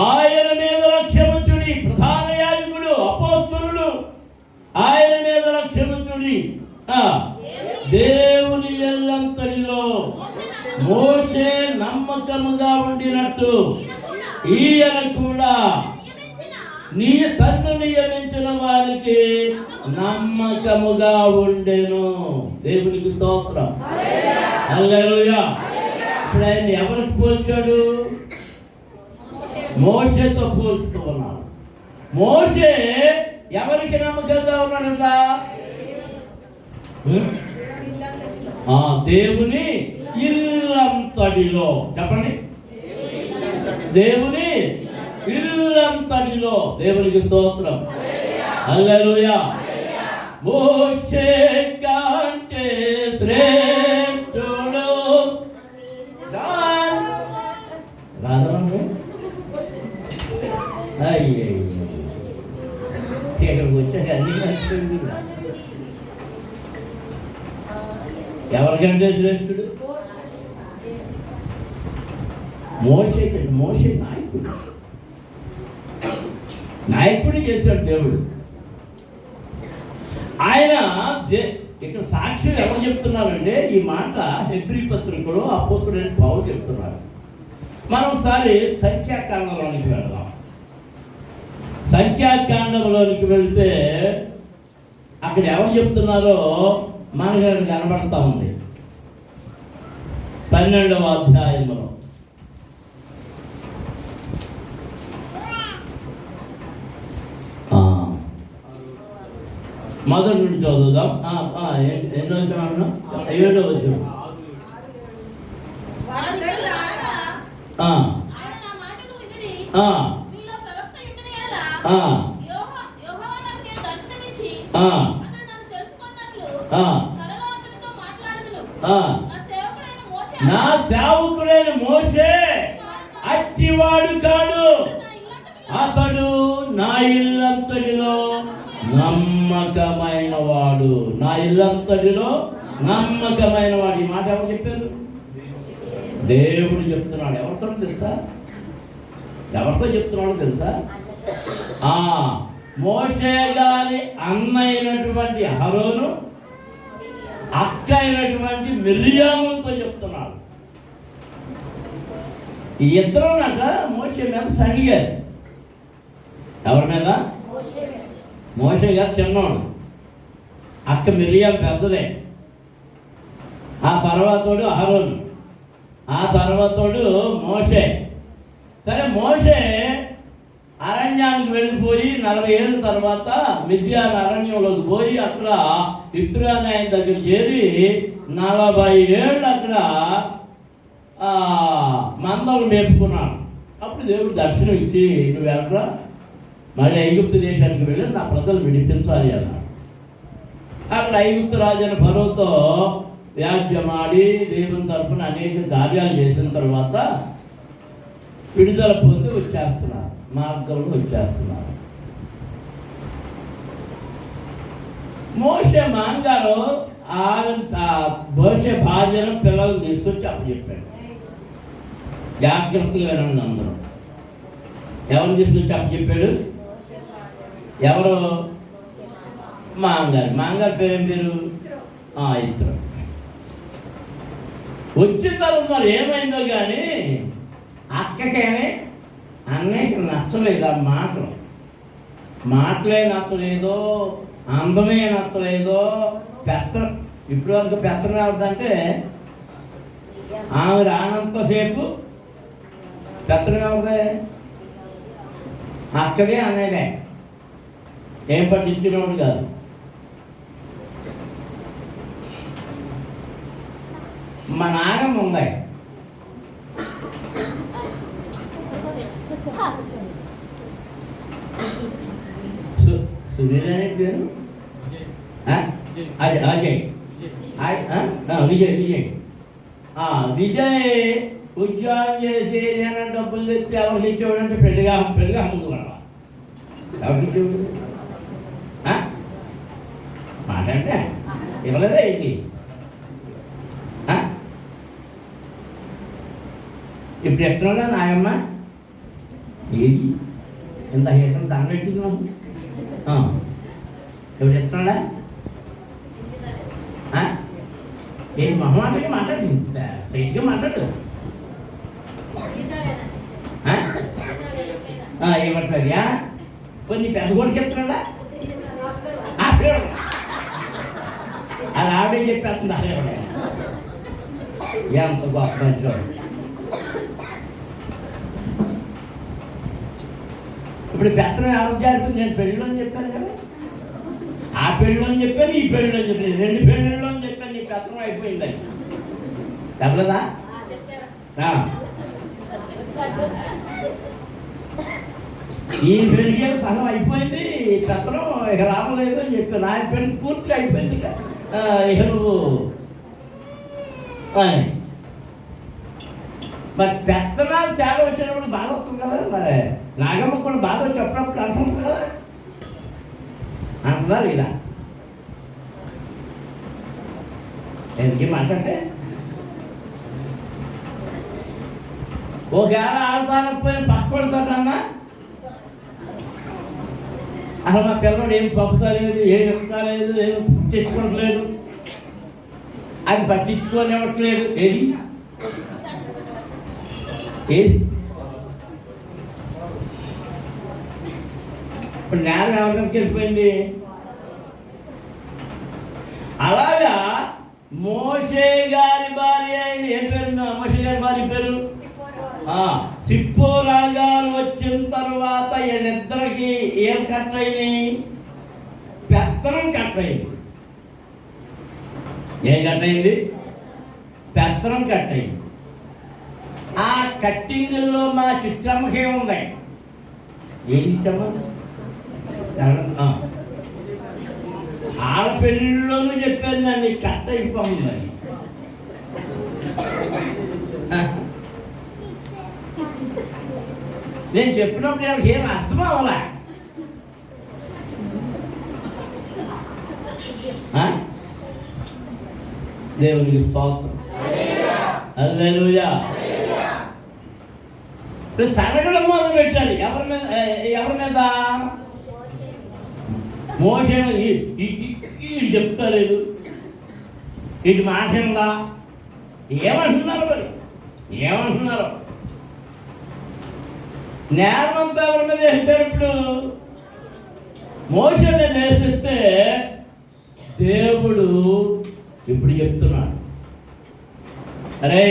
ఆయన మీద లక్ష్యముంచుడి, ప్రధాన యాజకుడు అపోస్తలుడు ఆయన మీద లక్ష్యముంచుడి. దేవుని ఎల్లంతటిలో మోషే నమ్మకముగా ఉండినట్టు ఈయన కూడా తన్ను నియమించిన వారికి నమ్మకముగా ఉండెను. దేవునికి స్తోత్రం. హల్లెలూయా. ఇప్పుడు ఆయన ఎవరికి పోల్చాడు? మోషేతో పోల్చుతూ ఉన్నాడు. మోషే ఎవరికి నమ్మకంగా ఉన్నాడట? దేవుని ఇల్లంతటిలో. చెప్పండి, దేవుని ఇల్లంతటిలో. దేవునికి స్తోత్రం. హల్లెలూయా. మోషే కంటే శ్రేష్ఠుడు ఇక్కడికి వచ్చాక అన్ని నచ్చింది. ఎవరికంటే శ్రేష్ఠుడు? మోషే కంటే. మోషే నాయకుడు, నాయకుడిని చేశాడు దేవుడు. ఆయన ఇక్కడ సాక్ష్యం ఎవరు చెప్తున్నారంటే, ఈ మాట హెబ్రీ పత్రికలో అపోస్తలుడైన పౌలు చెప్తున్నారు. మనం ఒకసారి సంఖ్యాకాండంలోనికి వెళ్దాం. సంఖ్యాకాండంలోనికి వెళితే అక్కడ ఎవరు చెప్తున్నారో మనకు అక్కడ కనబడతా ఉంది. 12వ అధ్యాయంలో మొదటి నుండి చదువుదాం. ఎన్నో వచ్చిన 7వ వచనం. నా సేవకుడైన మోషే అట్టివాడు కాడు, అతడు నా ఇల్లంతటిలో నమ్మకమైన వాడు. నా ఇల్లంతటిలో నమ్మకమైన వాడు. ఈ మాట ఎవరు చెప్పారు? దేవుడు చెప్తున్నాడు. ఎవరితో తెలుసా? ఎవరితో చెప్తున్నాడో తెలుసా? మోషే గారి అన్న అయినటువంటి అహరోను, అక్క అయినటువంటి మిర్యాములతో చెప్తున్నాడు. ఈ ఇద్దరునట మోషే మీద సడిగారు. ఎవరి మీద? మోషే గారు చిన్నవాడు, అక్క మిర్యాం పెద్దదే, ఆ తర్వాతోడు అహరోను, ఆ తర్వాతోడు మోషే. సరే, మోషే అరణ్యానికి వెళ్ళిపోయి 40 ఏళ్ళ తర్వాత మిద్యాన్ అరణ్యంలోకి పోయి అక్కడ ఇత్రో అనే ఆయన దగ్గర చేరి 40 ఏళ్ళు అక్కడ మందలు మేపుకున్నాడు. అప్పుడు దేవుడు దర్శనం ఇచ్చి, నువ్వు వెళ్ళరా, మళ్ళీ ఐగుప్తు దేశానికి వెళ్ళి నా ప్రజలు విడిపించాలి అన్నాడు. అక్కడ ఐగుప్తు రాజైన ఫరోతో వ్యాజ్యమాడి దేవుని తరఫున అనేక కార్యాలు చేసిన తర్వాత విడుదల పొంది వచ్చేస్తున్నారు, మార్గంలో వచ్చేస్తున్నారు. మోషే మాంగారు మోషే భార్యను పిల్లలను తీసుకొచ్చి అప్పచెప్పాడు. జాగ్రత్తగా వినండి అందరూ. ఎవరిని తీసుకొచ్చి అప్పచెప్పాడు? ఎవరు? మాంగారు. మాంగారు పేరు ఏం పేరు? ఇద్దరు. వచ్చిన తర్వాత మరి ఏమైందో కానీ అక్కకేనే అన్నయ్యకి నచ్చలేదు. ఆ మాటలే నచ్చలేదో, అందమే నచ్చలేదో. ఇప్పుడు వరకు పెత్తనం అవుతుందంటే ఆమె రానంతసేపు పెత్తనం అవుతుంది. అక్కడే అన్నయ్యే, ఏం పట్టించుకునేవాడు కాదు. మా నాగమ్మ ఉంది, సునీల్ అనే పేరు అజయ్, విజయ్ ఉద్యోగం చేసి ఏదైనా డబ్బులు తెచ్చి ఎవరికి ఇచ్చేవాడంటే పెళ్ళిగా ముందు ఎవరికి చూడు మాట అంటే ఇవ్వలేదా ఏంటి? ఇప్పుడు ఎట్లా నాయమ్మ ఏది ఎంత ఎక్కడ దాన్ని పెట్టింది ఇప్పుడు ఎట్లా ఏం మొహమాటగా మాట్లాడు, స్ట్రైట్గా మాట్లాడు. ఏమంటారు కొన్ని పెద్ద కొడుకు ఎత్తున్నాడా అది ఆవిడే చెప్పేస్తుంది. అసలు ఎంత గొప్ప మంచి ఇప్పుడు పెత్తనం ఎవరికి జరిపింది? నేను పెళ్ళిలో అని చెప్పాను కదా, ఆ పెళ్ళిలో అని చెప్పాను, ఈ పెళ్ళిలో అని చెప్పాను, 2 పెళ్ళిళ్ళు అని చెప్పాను. నీ పెత్తనం అయిపోయిందని చెప్పలేదా? ఈ పెళ్ళికి సగం అయిపోయింది, పెత్తనం ఇక రావలేదు అని చెప్పాను. ఆయన పెళ్ళి పూర్తిగా అయిపోయింది ఇక నువ్వు అని. మరి పెత్తనాలు తేడా వచ్చినప్పుడు బాధ వస్తుంది కదా. మరి నాగమ్మ కూడా బాధ వచ్చి అప్పుడప్పుడు అంటుంది కదా, అంటుందా లేదా? ఎందుకు మాట్లాడితే ఒకవేళ ఆడతానకపోయిన పక్క కొడతాడన్నా, అసలు మా పిల్లవాడు ఏం పంపుతలేదు, ఏం ఇవ్వలేదు, ఏం తెచ్చుకోవట్లేదు, అది పట్టించుకొని ఇవ్వట్లేదు. ఏది ఏది ఇప్పుడు నేరం ఎవరికి వెళ్ళిపోయింది? అలాగా మోషే గారి భార్య అయిన ఏ పేరు? మోషే గారి భార్య పేరు సిప్పోరా గారు వచ్చిన తర్వాత వీళ్ళిద్దరికి ఏం కట్ అయినాయి? పెత్తనం కట్ అయింది. ఏం కట్ అయింది? పెత్తనం కట్ అయింది. ఆ కట్టింగుల్లో మా చిట్టమ్మకి ఏముంది? ఏం చిట్టమ్మ? ఆ పెళ్ళిలోనూ చెప్పాను నన్ను కట్ అయిపోయిందని. నేను చెప్పినప్పుడు వాళ్ళకి ఏం అర్థం అవ్వాలా? దేవునికి స్తోత్రం, హల్లెలూయా. సనగడం మొదలు పెట్టారు. ఎవరి మీద? ఎవరి మీద? మోషే. వీళ్ళు చెప్తాలేదు, వీటి మాట ఉందా? ఏమంటున్నారు? మరి ఏమంటున్నారు? నేరం అంతా ఎవరి మీద వేసారు? ఇప్పుడు మోషే మీద వేసేస్తే దేవుడు ఇప్పుడు చెప్తున్నాడు, అరే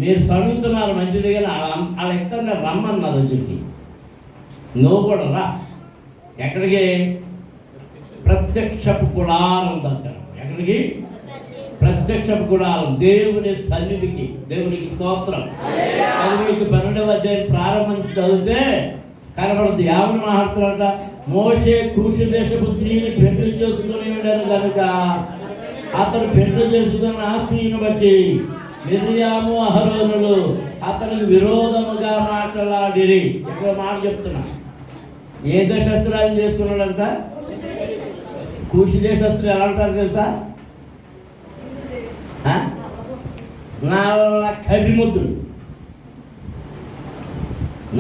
మీరు సడుగుతున్నారు మంచిది, కానీ వాళ్ళ ఎక్కడ రమ్మన్నా దగ్గరికి, నువ్వు కూడా రా. ఎక్కడికి? ప్రత్యక్షపు గుడారం దగ్గర. ఎక్కడికి? ప్రత్యక్షపు గుడారం, దేవుని సన్నిధికి. దేవునికి స్తోత్రం. అది మీకు 12వ అధ్యాయం ప్రారంభించి చదివితే కనబడుతుంది. ఏమని మాట్లాడుతున్నారట? మోషే కూషు దేశపు స్త్రీని పెళ్లి చేసుకుని ఉండారు కనుక అతను పెళ్లి చేసుకున్న ఆ స్త్రీని బట్టి మిర్యాము అహరోనులు అతనికి విరోధముగా మాట్లాడిరి. ఇక్కడ మాట చెప్తున్నా, ఏ దేశస్తురాలు చేసుకున్నాడంట? కూషి దేశస్తులు ఎలా అంటారు తెలుసా? నల్ల కర్రిముద్దులు,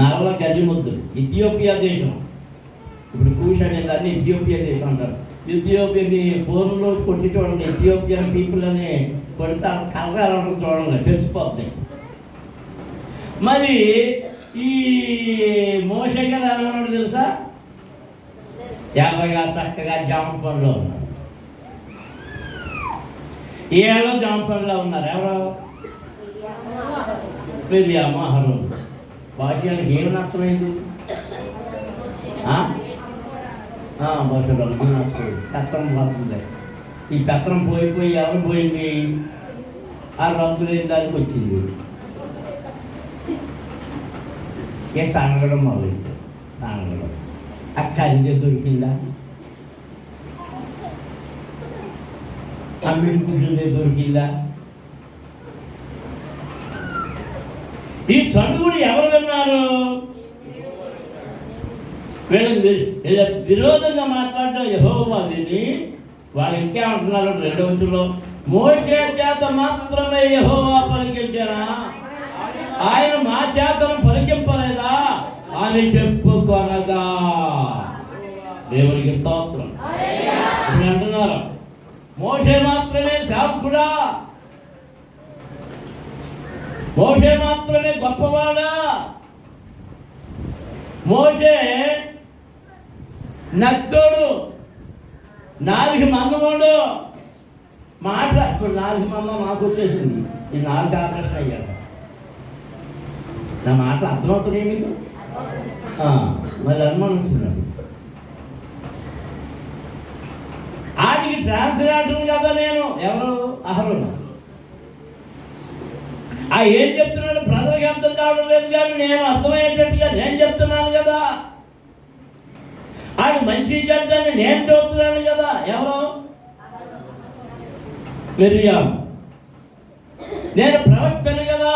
నల్ల కర్రిముద్దులు. ఇథియోపియా దేశం. ఇప్పుడు కూష్ అనే దాన్ని ఇథియోపియా దేశం అంటారు. ఇథియోపియాని ఫోన్లో కొట్టి చూడండి, ఇథియోపియన్ పీపుల్ అని కొడితే కలగా చూడండి, తెలిసిపోతుంది. మరి ఈ మోషే గారు ఎలా ఉన్నాడు తెలుసా? ఎర్రగా చక్కగా జామ పండులో ఉన్నాడు. ఏలో జామ పండులో ఉన్నారు. ఎవరో మిర్యాము అహరోను. భాషలకు ఏం నచ్చలేదు? భాష రంగు నచ్చలేదు. పెత్తనం పడుతుంది. ఈ పెత్తనం పోయిపోయి ఎవరు పోయింది? ఆ రంగు లేని దానికి వచ్చింది. ఏ సానగడం మొదలైంది. సానగడం ఆ కరిదే దొరికిందా? అమ్మిడి గుడ్లదే దొరికిందా? ఈ సడుగుడు ఎవరు విన్నారు? వీళ్ళకి విరోధంగా మాట్లాడడం యెహోవా విని వాళ్ళు ఇంకేమంటున్నారు 2వ వచనంలో, మోషే చేత మాత్రమే యెహోవా పలికించనా, ఆయన మా చేతను పలికింపలేదా అని చెప్పుకొనగా. దేవునికి స్తోత్రం. ఇప్పుడు అంటున్నారు మోషే మాత్రమే సేవకుడా, మోషే మాత్రమే గొప్పవాడా, మోషే నత్తోడు, 4 మందమోడు మాట. ఇప్పుడు 4 మందం నాకు వచ్చేసింది, ఈ 4 ఆకర్షణ అయ్యాక నా మాటలు అర్థమవుతున్నాయి మీకు? మళ్ళీ అనుమానించున్నాడు. ఆడికి ట్రాన్స్లేటర్ కదా నేను, ఎవరు అహరోను. ఏం చెప్తున్నాడు ప్రజలకు అర్థం కావడం లేదు, కానీ నేను అర్థమయ్యేటట్టుగా నేను చెప్తున్నాను కదా. ఆడు మంచి చెడ్డని నేను చెప్తున్నాను కదా. ఎవరు? మిర్యాం. నేను ప్రవక్తను కదా.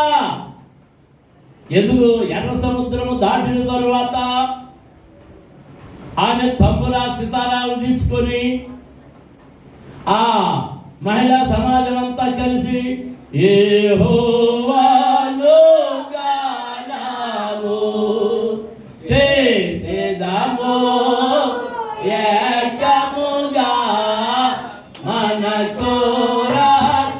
ఎందుకు? ఎర్ర సముద్రము దాటిన తరువాత ఆమె తంబురా సితారాలు తీసుకొని ఆ మహిళా సమాజం అంతా కలిసి యెహోవాను గానము చేసేదాము ఏకముగా మనకు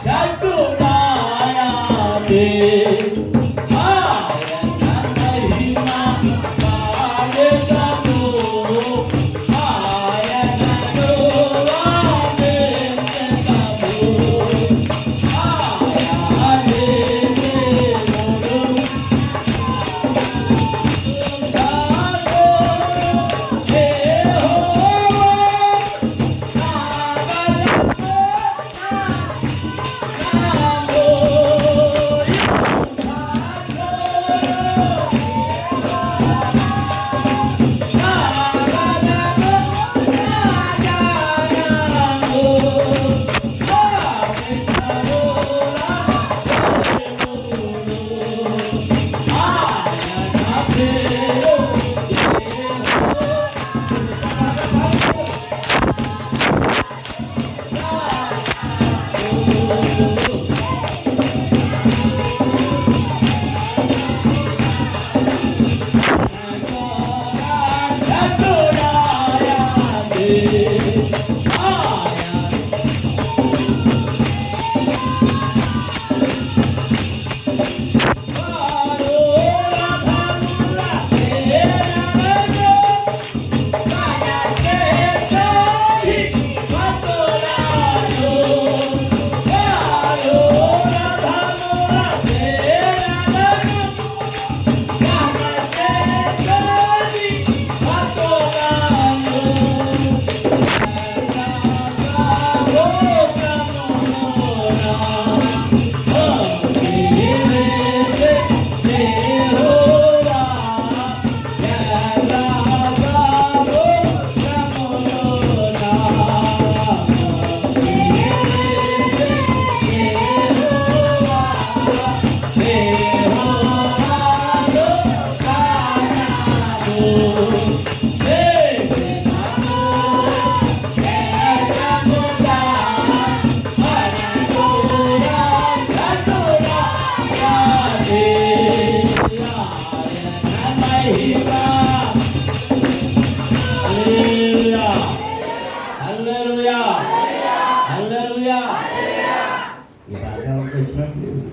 రక్షకుడాయనే.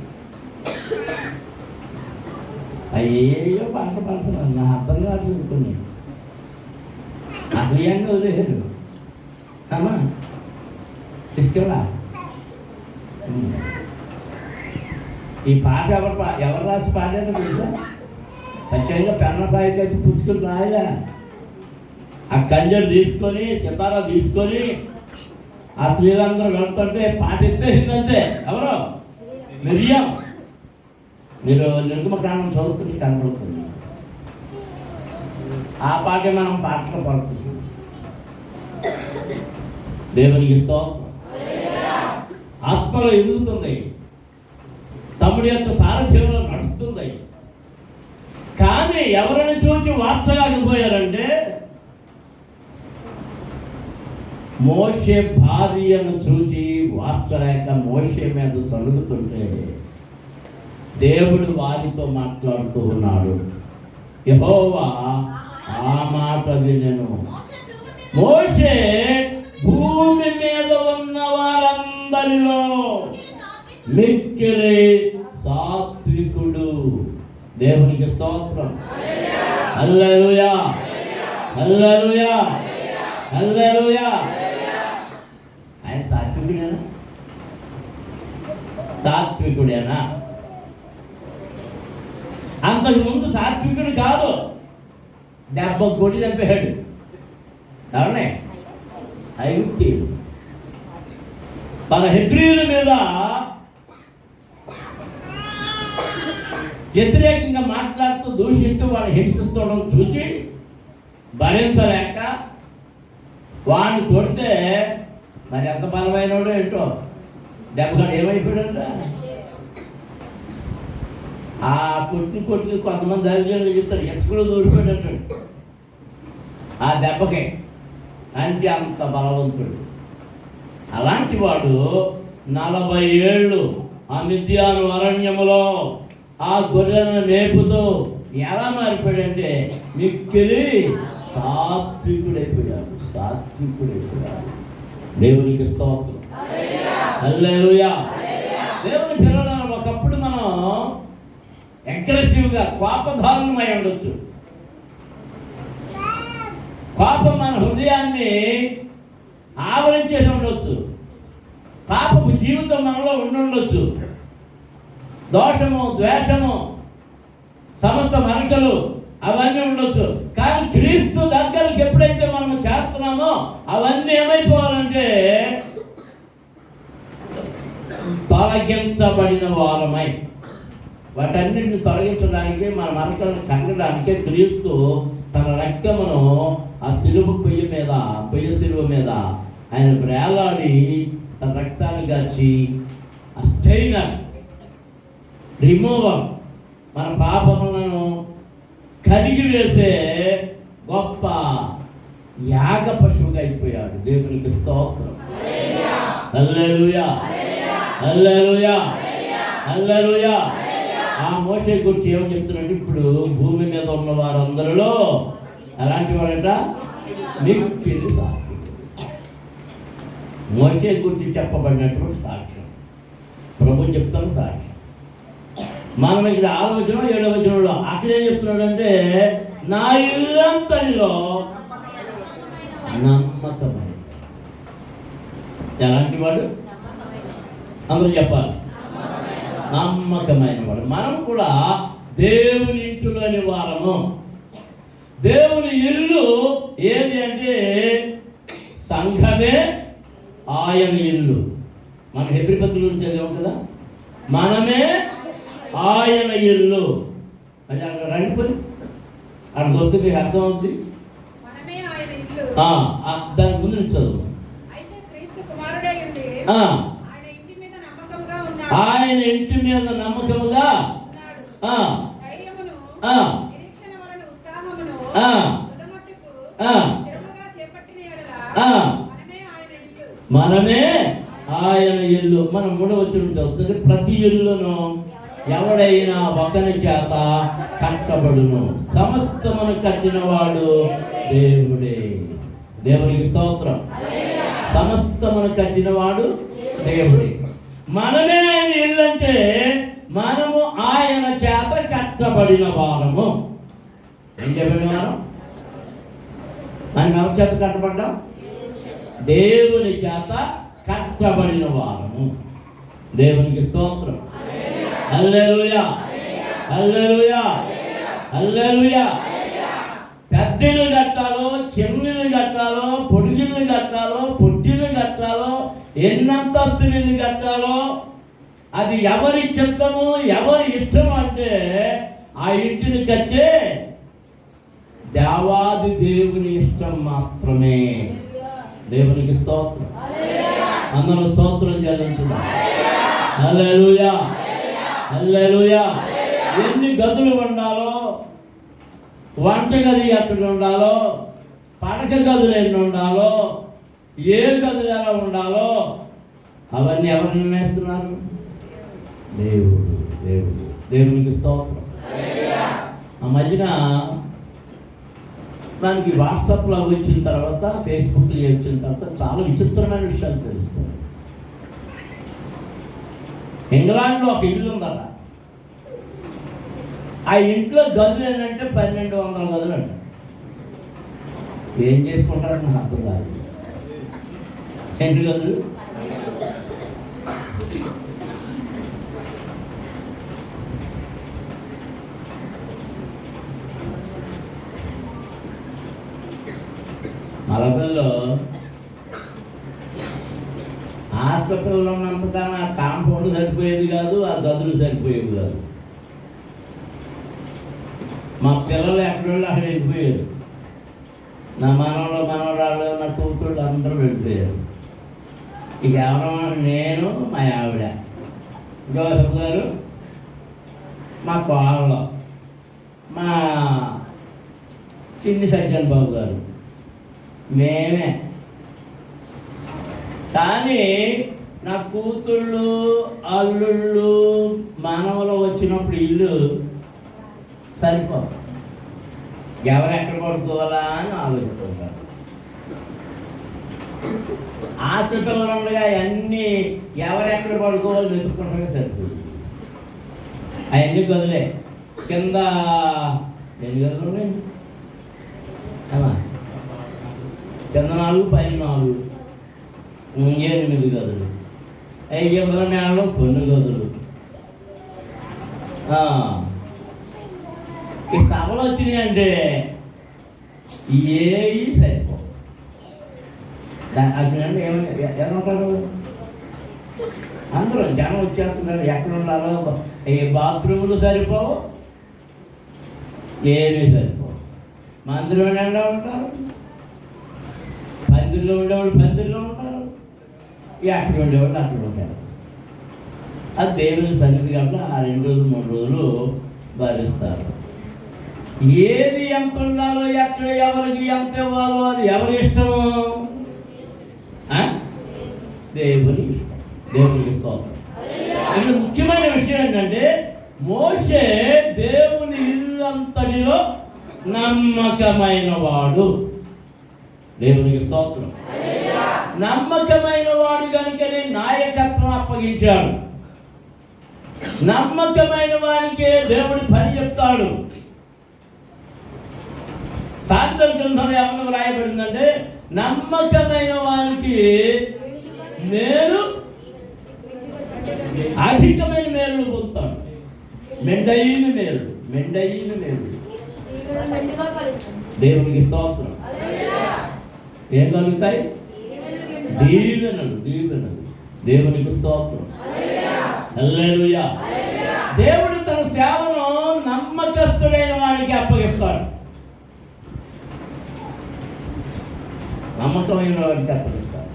అయ్యో పాట పాడుతున్నాను, నా అర్థం కాదు కొన్ని అసలు ఏంటో వదిలేరు అమ్మా తీసుకెళ్ళా. ఈ పాట ఎవరు రాసి పాడారో తెలుసా? ఖచ్చితంగా పెన్నకాయకి అయితే పుచ్చుకొని రాయలే. ఆ కంజరు తీసుకొని సితారా తీసుకొని ఆ స్త్రీలందరూ వెళ్తుంటే పాట ఎత్తేసిందంతే. ఎవరో మిర్యాం. మీరు నిర్గమకాండం చదువుకుని కనబడుతుంది. ఆ పాటే మనం పాటలో పడుతున్నాం. దేవునికి స్తోత్రం. ఆత్మలో ఎదుగుతుంది, తమ్ముడి యొక్క సారథ్యంలో నడుస్తుంది. కానీ ఎవరిని చూచి వార్తగాకపోయారంటే మోషే భార్యను చూచి వార్చలేక మోషే మీద సలుగుతుంటే దేవుడు వారితో మాట్లాడుతూ ఉన్నాడు. యెహోవా ఆ మాట వినెను. మోషే భూమి మీద ఉన్న వారందరిలో మిక్కిలి సాత్వికుడు. దేవునికి స్తోత్రం. హల్లెలూయా, హల్లెలూయా, హల్లెలూయా. ఆయన సాత్వికుడేనా? సాత్వికుడేనా? అంతకుముందు సాత్వికుడు కాదు, దెబ్బ కొడి చంపేశాడు. అవునే, ఐగుప్తీయుడు తన హెబ్రీయుల మీద వ్యతిరేకంగా మాట్లాడుతూ దూషిస్తూ వాళ్ళు హింసిస్తుండడం చూసి భరించలేక వాడిని కొడితే మరి ఎంత బలమైనడో ఏంటో దెబ్బగాడు ఏమైపోయాడంట. ఆ కొట్టుకు కొంతమంది దైవజనులు చెప్తారు ఇసుకలో దూరిపోయాడు ఆ దెబ్బకి. అంటే అంత బలవంతుడు. అలాంటి వాడు 40 ఏళ్ళు ఆ మిద్యాను అరణ్యములో ఆ గొర్రెలను మేపుతూ ఎలా మారిపోయాడంటే మిక్కిలి సాత్వికుడైపోయాడు. సాత్వికుడైపోయాడు. దేవునికి స్తోత్రం. హల్లెలూయా. దేవుని పిల్లలను ఒకప్పుడు మనం అగ్రెసివ్గా కోపధారులమై ఉండొచ్చు. కోపం మన హృదయాన్ని ఆవరించేసి ఉండొచ్చు. పాపపు జీవితం మనలో ఉండొచ్చు. దోషము, ద్వేషము, సమస్త మరకలు అవన్నీ ఉండొచ్చు. కానీ క్రీస్తు దగ్గరకు ఎప్పుడైతే మనం చేస్తున్నామో అవన్నీ ఏమైపోవాలంటే తొలగించబడిన వారమై, వాటన్నిటిని తొలగించడానికి మన మరకలను కట్టడానికే క్రీస్తు తన రక్తమును ఆ కొయ్య సిలువ మీద ఆయన వేలాడి తన రక్తాన్ని గార్చి ఆ స్టెయినర్ రిమూవల్ మన పాపములను కడిగి వేసే గొప్ప యాగ పశువుగా అయిపోయాడు. దేవునికి స్తోత్రం. హల్లెలూయా, హల్లెలూయా, హల్లెలూయా. ఆ మోషే గురించి ఏమని చెప్తున్నాడు? ఇప్పుడు భూమి మీద ఉన్న వారందరిలో అలాంటి వాడంట మిక్కిలి సాక్షి. మోషే గురించి చెప్పబడినటువంటి సాక్ష్యం ప్రభు చెప్తాను సాక్ష్యం. మనం ఇక్కడ 6వ వచనం 7వ వచనంలో అక్కడ ఏం చెప్తున్నాడు అంటే నా ఇల్లంతటిలో నమ్మకమైన. ఎలాంటి వాడు? అందరూ చెప్పాలి, నమ్మకమైన వాడు. మనం కూడా దేవుని ఇంటిలోని వారము. దేవుని ఇల్లు ఏది అంటే సంఘమే ఆయన ఇల్లు. మన హెబ్రీ పత్రిక గురించి చదివాం కదా, మనమే ఆయన ఇల్లు. అది అక్కడ రండి పని అక్కడికి వస్తే మీకు అర్థం అవుతుంది. దాని ముందు నుంచి చదువు. ఆయన ఇంటి మీద నమ్మకముగా మనమే ఆయన ఇల్లు. మనం కూడా వచ్చి ఉంటుంది. ప్రతి ఇల్లును ఎవడైనా ఒకని చేత కట్టబడును, సమస్తమును కట్టినవాడు దేవుడే. దేవునికి స్తోత్రం. సమస్తమును కట్టినవాడు దేవుడే. మనమే ఆయన ఇల్లు అంటే మనము ఆయన చేత కట్టబడిన వారము. ఏం చెప్పిన వారం? మనం ఎవరి చేత కట్టబడ్డాం? దేవుని చేత కట్టబడిన వారము. దేవునికి స్తోత్రం. హల్లెలూయా, హల్లెలూయా, హల్లెలూయా. పెద్దలు కట్టాలో, చిన్నలు కట్టాలో, పొడిగిళ్ళు కట్టాలో, పొట్టిలు కట్టాలో, ఎన్నంతస్తులు కట్టాలో అది ఎవరి చిత్తము, ఎవరి ఇష్టము అంటే ఆ ఇంటిని కట్టే దేవాది దేవుని ఇష్టం మాత్రమే. దేవునికి స్తోత్రం. అందరూ స్తోత్రం చెల్లించుదాం. హల్లెలూయా, హల్లెలూయా. ఎన్ని గదులు ఉండాలో, వంటగది ఎక్కడ ఉండాలో, పడక గదులు ఎన్ని ఉండాలో, ఏ గదులు ఎలా ఉండాలో అవన్నీ ఎవరు నిర్ణయిస్తున్నారు? దేవుడు. దేవుడు. దేవునికి స్తోత్రం. ఆ మధ్యన మనకి వాట్సాప్లో వచ్చిన తర్వాత, ఫేస్బుక్లో వచ్చిన తర్వాత చాలా విచిత్రమైన విషయాలు తెలుస్తాయి. ఇంగ్లాండ్లో ఒక ఇల్లు ఉందట. ఆ ఇంట్లో గదులు ఏంటంటే 1200 గదులు అంట. ఏం చేసుకుంటారని నాకు అర్థం కాదు. ఎన్ని గదులు? మలబల్లో హాస్పిటల్లో ఉన్నంతకాలం ఆ కాంపౌండ్ సరిపోయేది కాదు, ఆ గదులు సరిపోయేవి కాదు. మా పిల్లలు ఎక్కడోళ్ళు అక్కడ వెళ్ళిపోయారు. నా మనవరాళ్ళు, నా కూతుళ్ళు అందరూ వెళ్ళిపోయారు. ఇక ఎవరో నేను, మా ఆవిడ, జోసఫ్ గారు, మా కోళ్ళ, మా చిన్ని సజ్జన్ బాబు గారు, మేమే. కానీ నా కూతుళ్ళు, అల్లుళ్ళు, మనవలు వచ్చినప్పుడు ఇల్లు సరిపోదు. ఎవరు ఎక్కడ పడుకోవాలా అని ఆలోచిస్తుంటారు. హాస్పిటల్లో ఉండగా అన్నీ ఎవరెక్కడ పడుకోవాలో వెతుక్కుంటే సరిపోతుంది. అవన్నీ గదులే. కింద ఎన్ని గదులు ఉన్నాయి? కింద 4, పైన 4, 8 గదులు. ఎవరి నేలలో కొన్ని గదులు. ఈ సభలు వచ్చినాయి అంటే ఏవి సరిపో. అట్లంటే ఏమంటారు? అందరూ జనం వచ్చేస్తున్నారు. ఎక్కడ ఉండాలో ఈ బాత్రూములు సరిపోవు, ఏమీ సరిపోవు. మందిరం ఎలా ఉంటారు? పందిరిలో ఉండేవాళ్ళు పందిరిలో ఉంటారు, ఎక్కడ ఉండేవాళ్ళు అక్కడ ఉంటారు. అది దేవుని సన్నిధి కాబట్టి ఆ 2 రోజులు 3 రోజులు భరిస్తారు. ఏది ఎంత ఉండాలో, ఎక్కడ ఎవరికి ఎంత ఇవ్వాలో అది ఎవరి ఇష్టము? దేవుని ఇష్టం. దేవునికి స్తోత్రం. ఇక్కడ ముఖ్యమైన విషయం ఏంటంటే, మోషే దేవుని ఇల్లంతటిలో నమ్మకమైన వాడు. దేవునికి స్తోత్రం. నమ్మకమైన వాడు కనుకనే నాయకత్వం అప్పగించాడు. నమ్మకమైన వానికే దేవుడి పని చెప్తాడు. సామెతల గ్రంథంలో ఏమన్నా రాయబడిందంటే, నమ్మకమైన వానికి మేలు, అధికమైన మేలు పొందుతాడు. మెండైన మేలు, మెండైన మేలు. దేవునికి స్తోత్రం. ఏం కలుగుతాయి? దీవెనలు, దీవెనలు. దేవునికి స్తోత్రం. హల్లెలూయా. దేవుడు తన సేవను నమ్మకస్తుడైన వానికి అప్పగిస్తాడు. నమ్మకమైన వాడికి అప్పగిస్తాడు.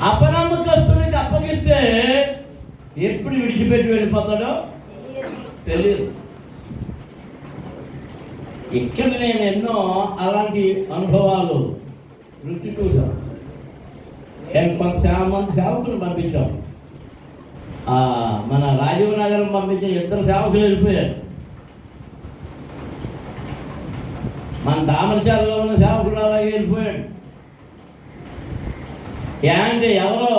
అపనమ్మకస్తుడికి అప్పగిస్తే ఎప్పుడు విడిచిపెట్టి వెళ్ళిపోతాడో తెలియదు. ఇక్కడ నేను ఎన్నో అలాంటి అనుభవాలు రుచి చూశాను. కొంత మంది సేవకులు పంపించాం. మన రాజీవ్ నగరం పంపించిన 2 సేవకులు వెళ్ళిపోయారు. మన దామరచాలలో ఉన్న సేవకుడు అలాగే వెళ్ళిపోయాడు. ఏంటి ఎవరో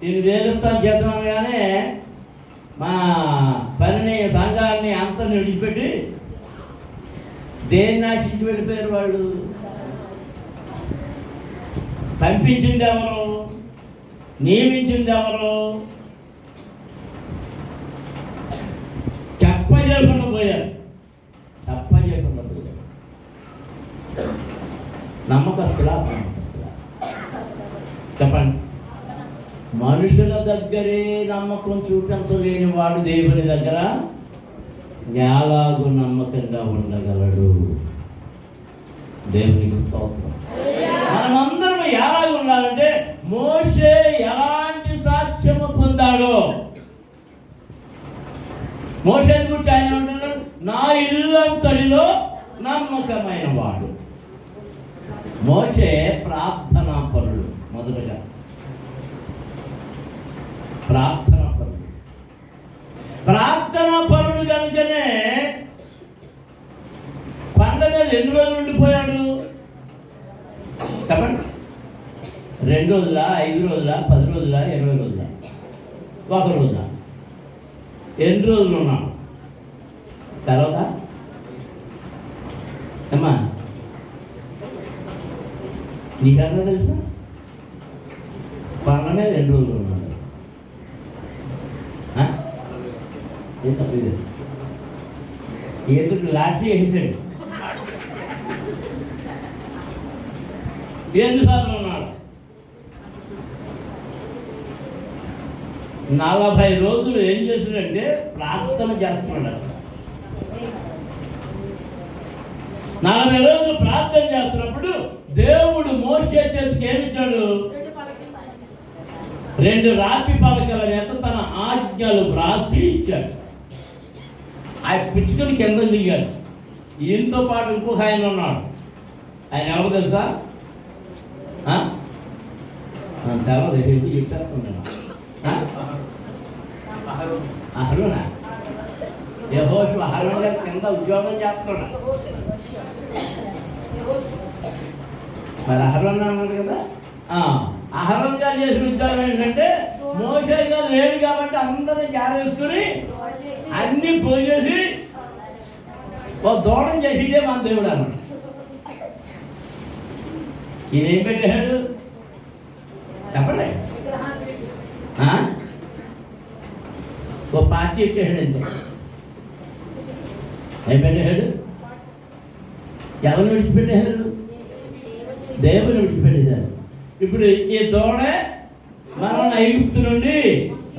నేను వేలుస్తాను చేస్తున్నాగానే మా పనిని, సంఘాన్ని అంతని విడిచిపెట్టి దేన్ని ఆశించి వెళ్ళిపోయారు వాళ్ళు. పంపించింది ఎవరు? నియమించింది ఎవరు? చెప్పజేయకుండా పోయారు. చెప్పజేయకుండా పోయారు. నమ్మకస్తులా? నమ్మకస్తులా? చెప్పండి. మనుషుల దగ్గరే నమ్మకం చూపించలేని వాడు దేవుని దగ్గర ఎలాగూ నమ్మకంగా ఉండగలడు. దేవునికి స్తోత్రం. మనమందరం ఎలాగ ఉండాలంటే, మోషే ఎలాంటి సాక్ష్యము పొందాడో, మోషేని గురించి ఆయన అంటున్నాడు, నా ఇల్లంతటిలో నమ్మకమైన వాడు. మోషే ప్రార్థనా పరుడు. ప్రార్థన పరుడు. ప్రార్థన పరుడు కనుకనే కొండ మీద ఎన్ని రోజులు ఉండిపోయాడు చెప్పండి? 2 రోజులా, 5 రోజులా, 10 రోజులా, 20 రోజులా, 1 రోజా? ఎన్ని రోజులు ఉన్నాడు తెలవదా అమ్మా? నీకన్నా తెలుసా? కొండ మీద 2 రోజులు ఉన్నాడు. ఎందుకు లాటరీ వేసాడు? ఎన్నిసార్లు ఉన్నాడు? 40 రోజులు ఏం చేస్తున్నాడంటే ప్రార్థన చేస్తున్నాడు. 40 రోజులు ప్రార్థన చేస్తున్నప్పుడు దేవుడు మోషే చేతికి ఏమిచ్చాడు? 2 రాతి పలకల మీద తన ఆజ్ఞలు వ్రాసి ఇచ్చాడు. ఆ పిచ్చుకొని కింద దిగాడు. ఈయనతో పాటు ఇంకొక ఆయన ఉన్నాడు. ఆయన ఎవరు తెలుసా? తర్వాత చెప్పేస్తున్నాను. అహరోనా? యెహోషువ అహరోన్ గారు కింద ఉద్యోగం చేస్తున్నాడు. మరి అహరోన్ అన్నాడు కదా. అహరోన్ గారు చేసిన ఉద్యోగం ఏంటంటే మోషే గారు లేడు కాబట్టి అందరూ జారేసుకుని అన్ని పోసేసి ఓ దూడం చేసిదే మన దేవుడు అన్నాడు. ఈయనేం పెట్టాడు చెప్పండి? ఓ పార్టీ పెట్టాడు అంతే. ఏం పెట్టాడు? ఎవరిని విడిచిపెట్టారు? దేవుని విడిచిపెట్టేశారు. ఇప్పుడు ఈ దూడ మనం ఐగుప్తు నుండి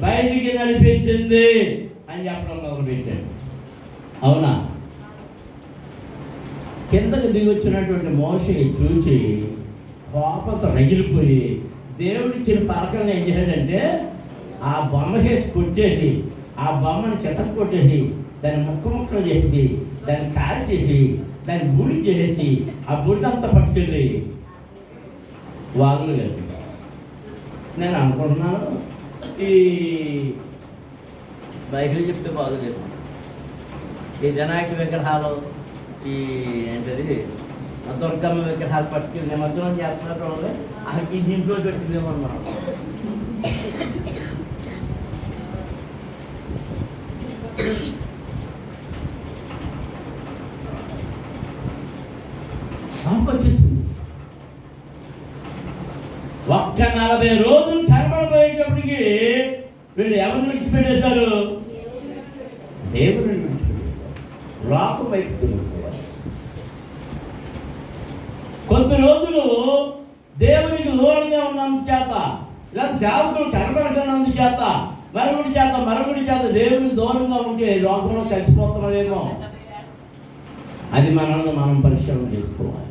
బయటికి నడిపించింది అని చెప్పడం మొదలుపెట్టాడు. అవునా? కిందకు దిగి వచ్చినటువంటి మోషే చూసి కోపంతో రగిలిపోయి దేవుడిచ్చిన పలకలను ఏం చేశాడంటే ఆ బొమ్మ చేసి కొట్టేసి ఆ బొమ్మను చెతకు కొట్టేసి దాన్ని ముక్కలు చేసి దాన్ని కాల్చేసి దాన్ని బూడి చేసి ఆ బూడిదంతా పట్టుకెళ్ళి వాగులు కలిపి నేను అనుకుంటున్నాను ఈ బైబిల్ చెప్తే బాగోలేదు. ఈ వినాయక విగ్రహాలు ఈ ఏంటది దుర్గమ్మ విగ్రహాలు పట్టుకెళ్ళి నిమజ్జనం చేస్తున్నట్టు ఈ ఇంట్లో వచ్చిందేమో అన్నాను. వచ్చేసింది. ఒక్క 40 రోజులు కనబడబోయేటప్పటికి వీళ్ళు ఎవరిని విడిచిపెట్టేశారు? దేవుడిని విడిచిపెట్టేశారు. లోకం వైపు తిరిగిపోయారు. కొద్ది రోజులు దేవునికి దూరంగా ఉన్నందు చేత లేదా సేవకులు కనబడకనందు చేత మరొకటి చేత దేవునికి దూరంగా ఉంటే లోకంలో కలిసిపోతున్నామేమో. అది మనల్ని మనం పరిశ్రమ చేసుకోవాలి.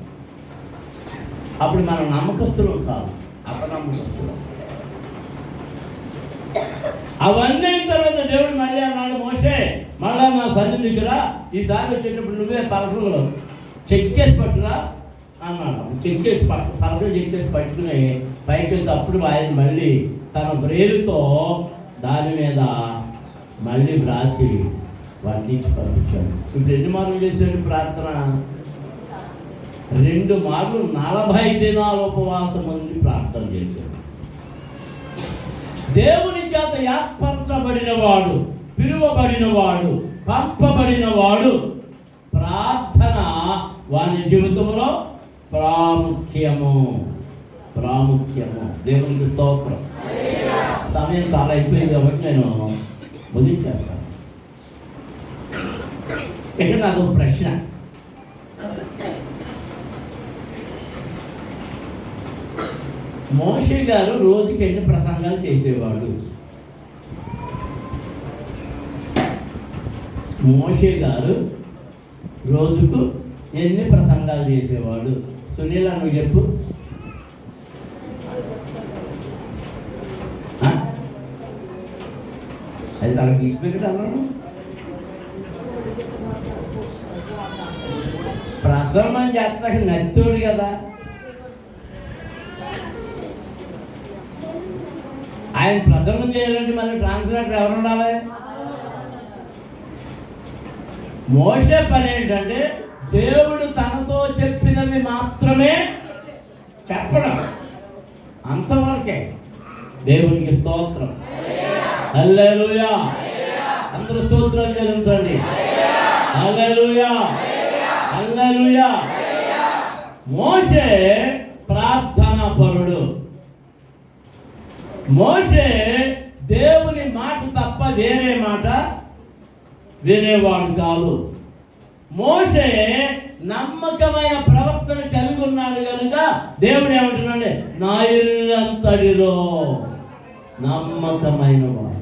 అప్పుడు మనం నమ్మకస్తులు కాదు, అపనమ్మకస్తులు. అవన్నీ అయిన తర్వాత దేవుడు మళ్ళీ అన్నాడు, మోషే మళ్ళా నా సన్నిధికి రా, ఈసారి వచ్చేటప్పుడు నువ్వే పలకలు చెక్కేసి పట్టురా అన్నాడు. పలకలు చెక్కేసి పట్టుకుని పైకి వెళ్తే అప్పుడు ఆయన మళ్ళీ తన వ్రేలుతో దాని మీద మళ్ళీ వ్రాసి వాటికి పంపించాడు. ఇప్పుడు ఎన్ని మార్లు చేశాడు ప్రార్థన? 2 మార్లు 40 దినాల ఉపవాసం ఉంది ప్రార్థన చేశాడు. దేవుని చేత ఏర్పరచబడినవాడు, పిలువబడినవాడు, పంపబడినవాడు ప్రార్థన వాని జీవితంలో ప్రాముఖ్యము. దేవునికి స్తోత్రం. సమయం చాలా అయిపోయింది కాబట్టి నేను ముగించేస్తాను. ఇక్కడ నాకు ప్రశ్న, మోషే గారు రోజుకి ఎన్ని ప్రసంగాలు చేసేవాడు? మోషే గారు రోజుకు ఎన్ని ప్రసంగాలు చేసేవాడు? సునీల నువ్వు చెప్పు. అది తనకు తీసుకెళ్ళి అన్నాను. ప్రసవం చేస్తాక నత్తోడు కదా. ఆయన ప్రసంగం చేయాలంటే మళ్ళీ ట్రాన్స్లేటర్ ఎవరు ఉండాలి? మోషే పని ఏంటంటే దేవుడు తనతో చెప్పినవి మాత్రమే చెప్పడం, అంతవరకే. దేవునికి స్తోత్రం, హల్లెలూయా. అందరూ స్తోత్రాలు చెల్లించండి. హల్లెలూయా, హల్లెలూయా. మోషే ప్రార్థనా పరుడు. మోషే దేవుని మాట తప్ప వేరే మాట వినేవాడు కాదు. మోషే నమ్మకమైన ప్రవర్తన కలిగి ఉన్నాడు కనుక దేవుడు ఏమంటున్నాడు? నా ఇల్లంతటిలో నమ్మకమైన వాడు.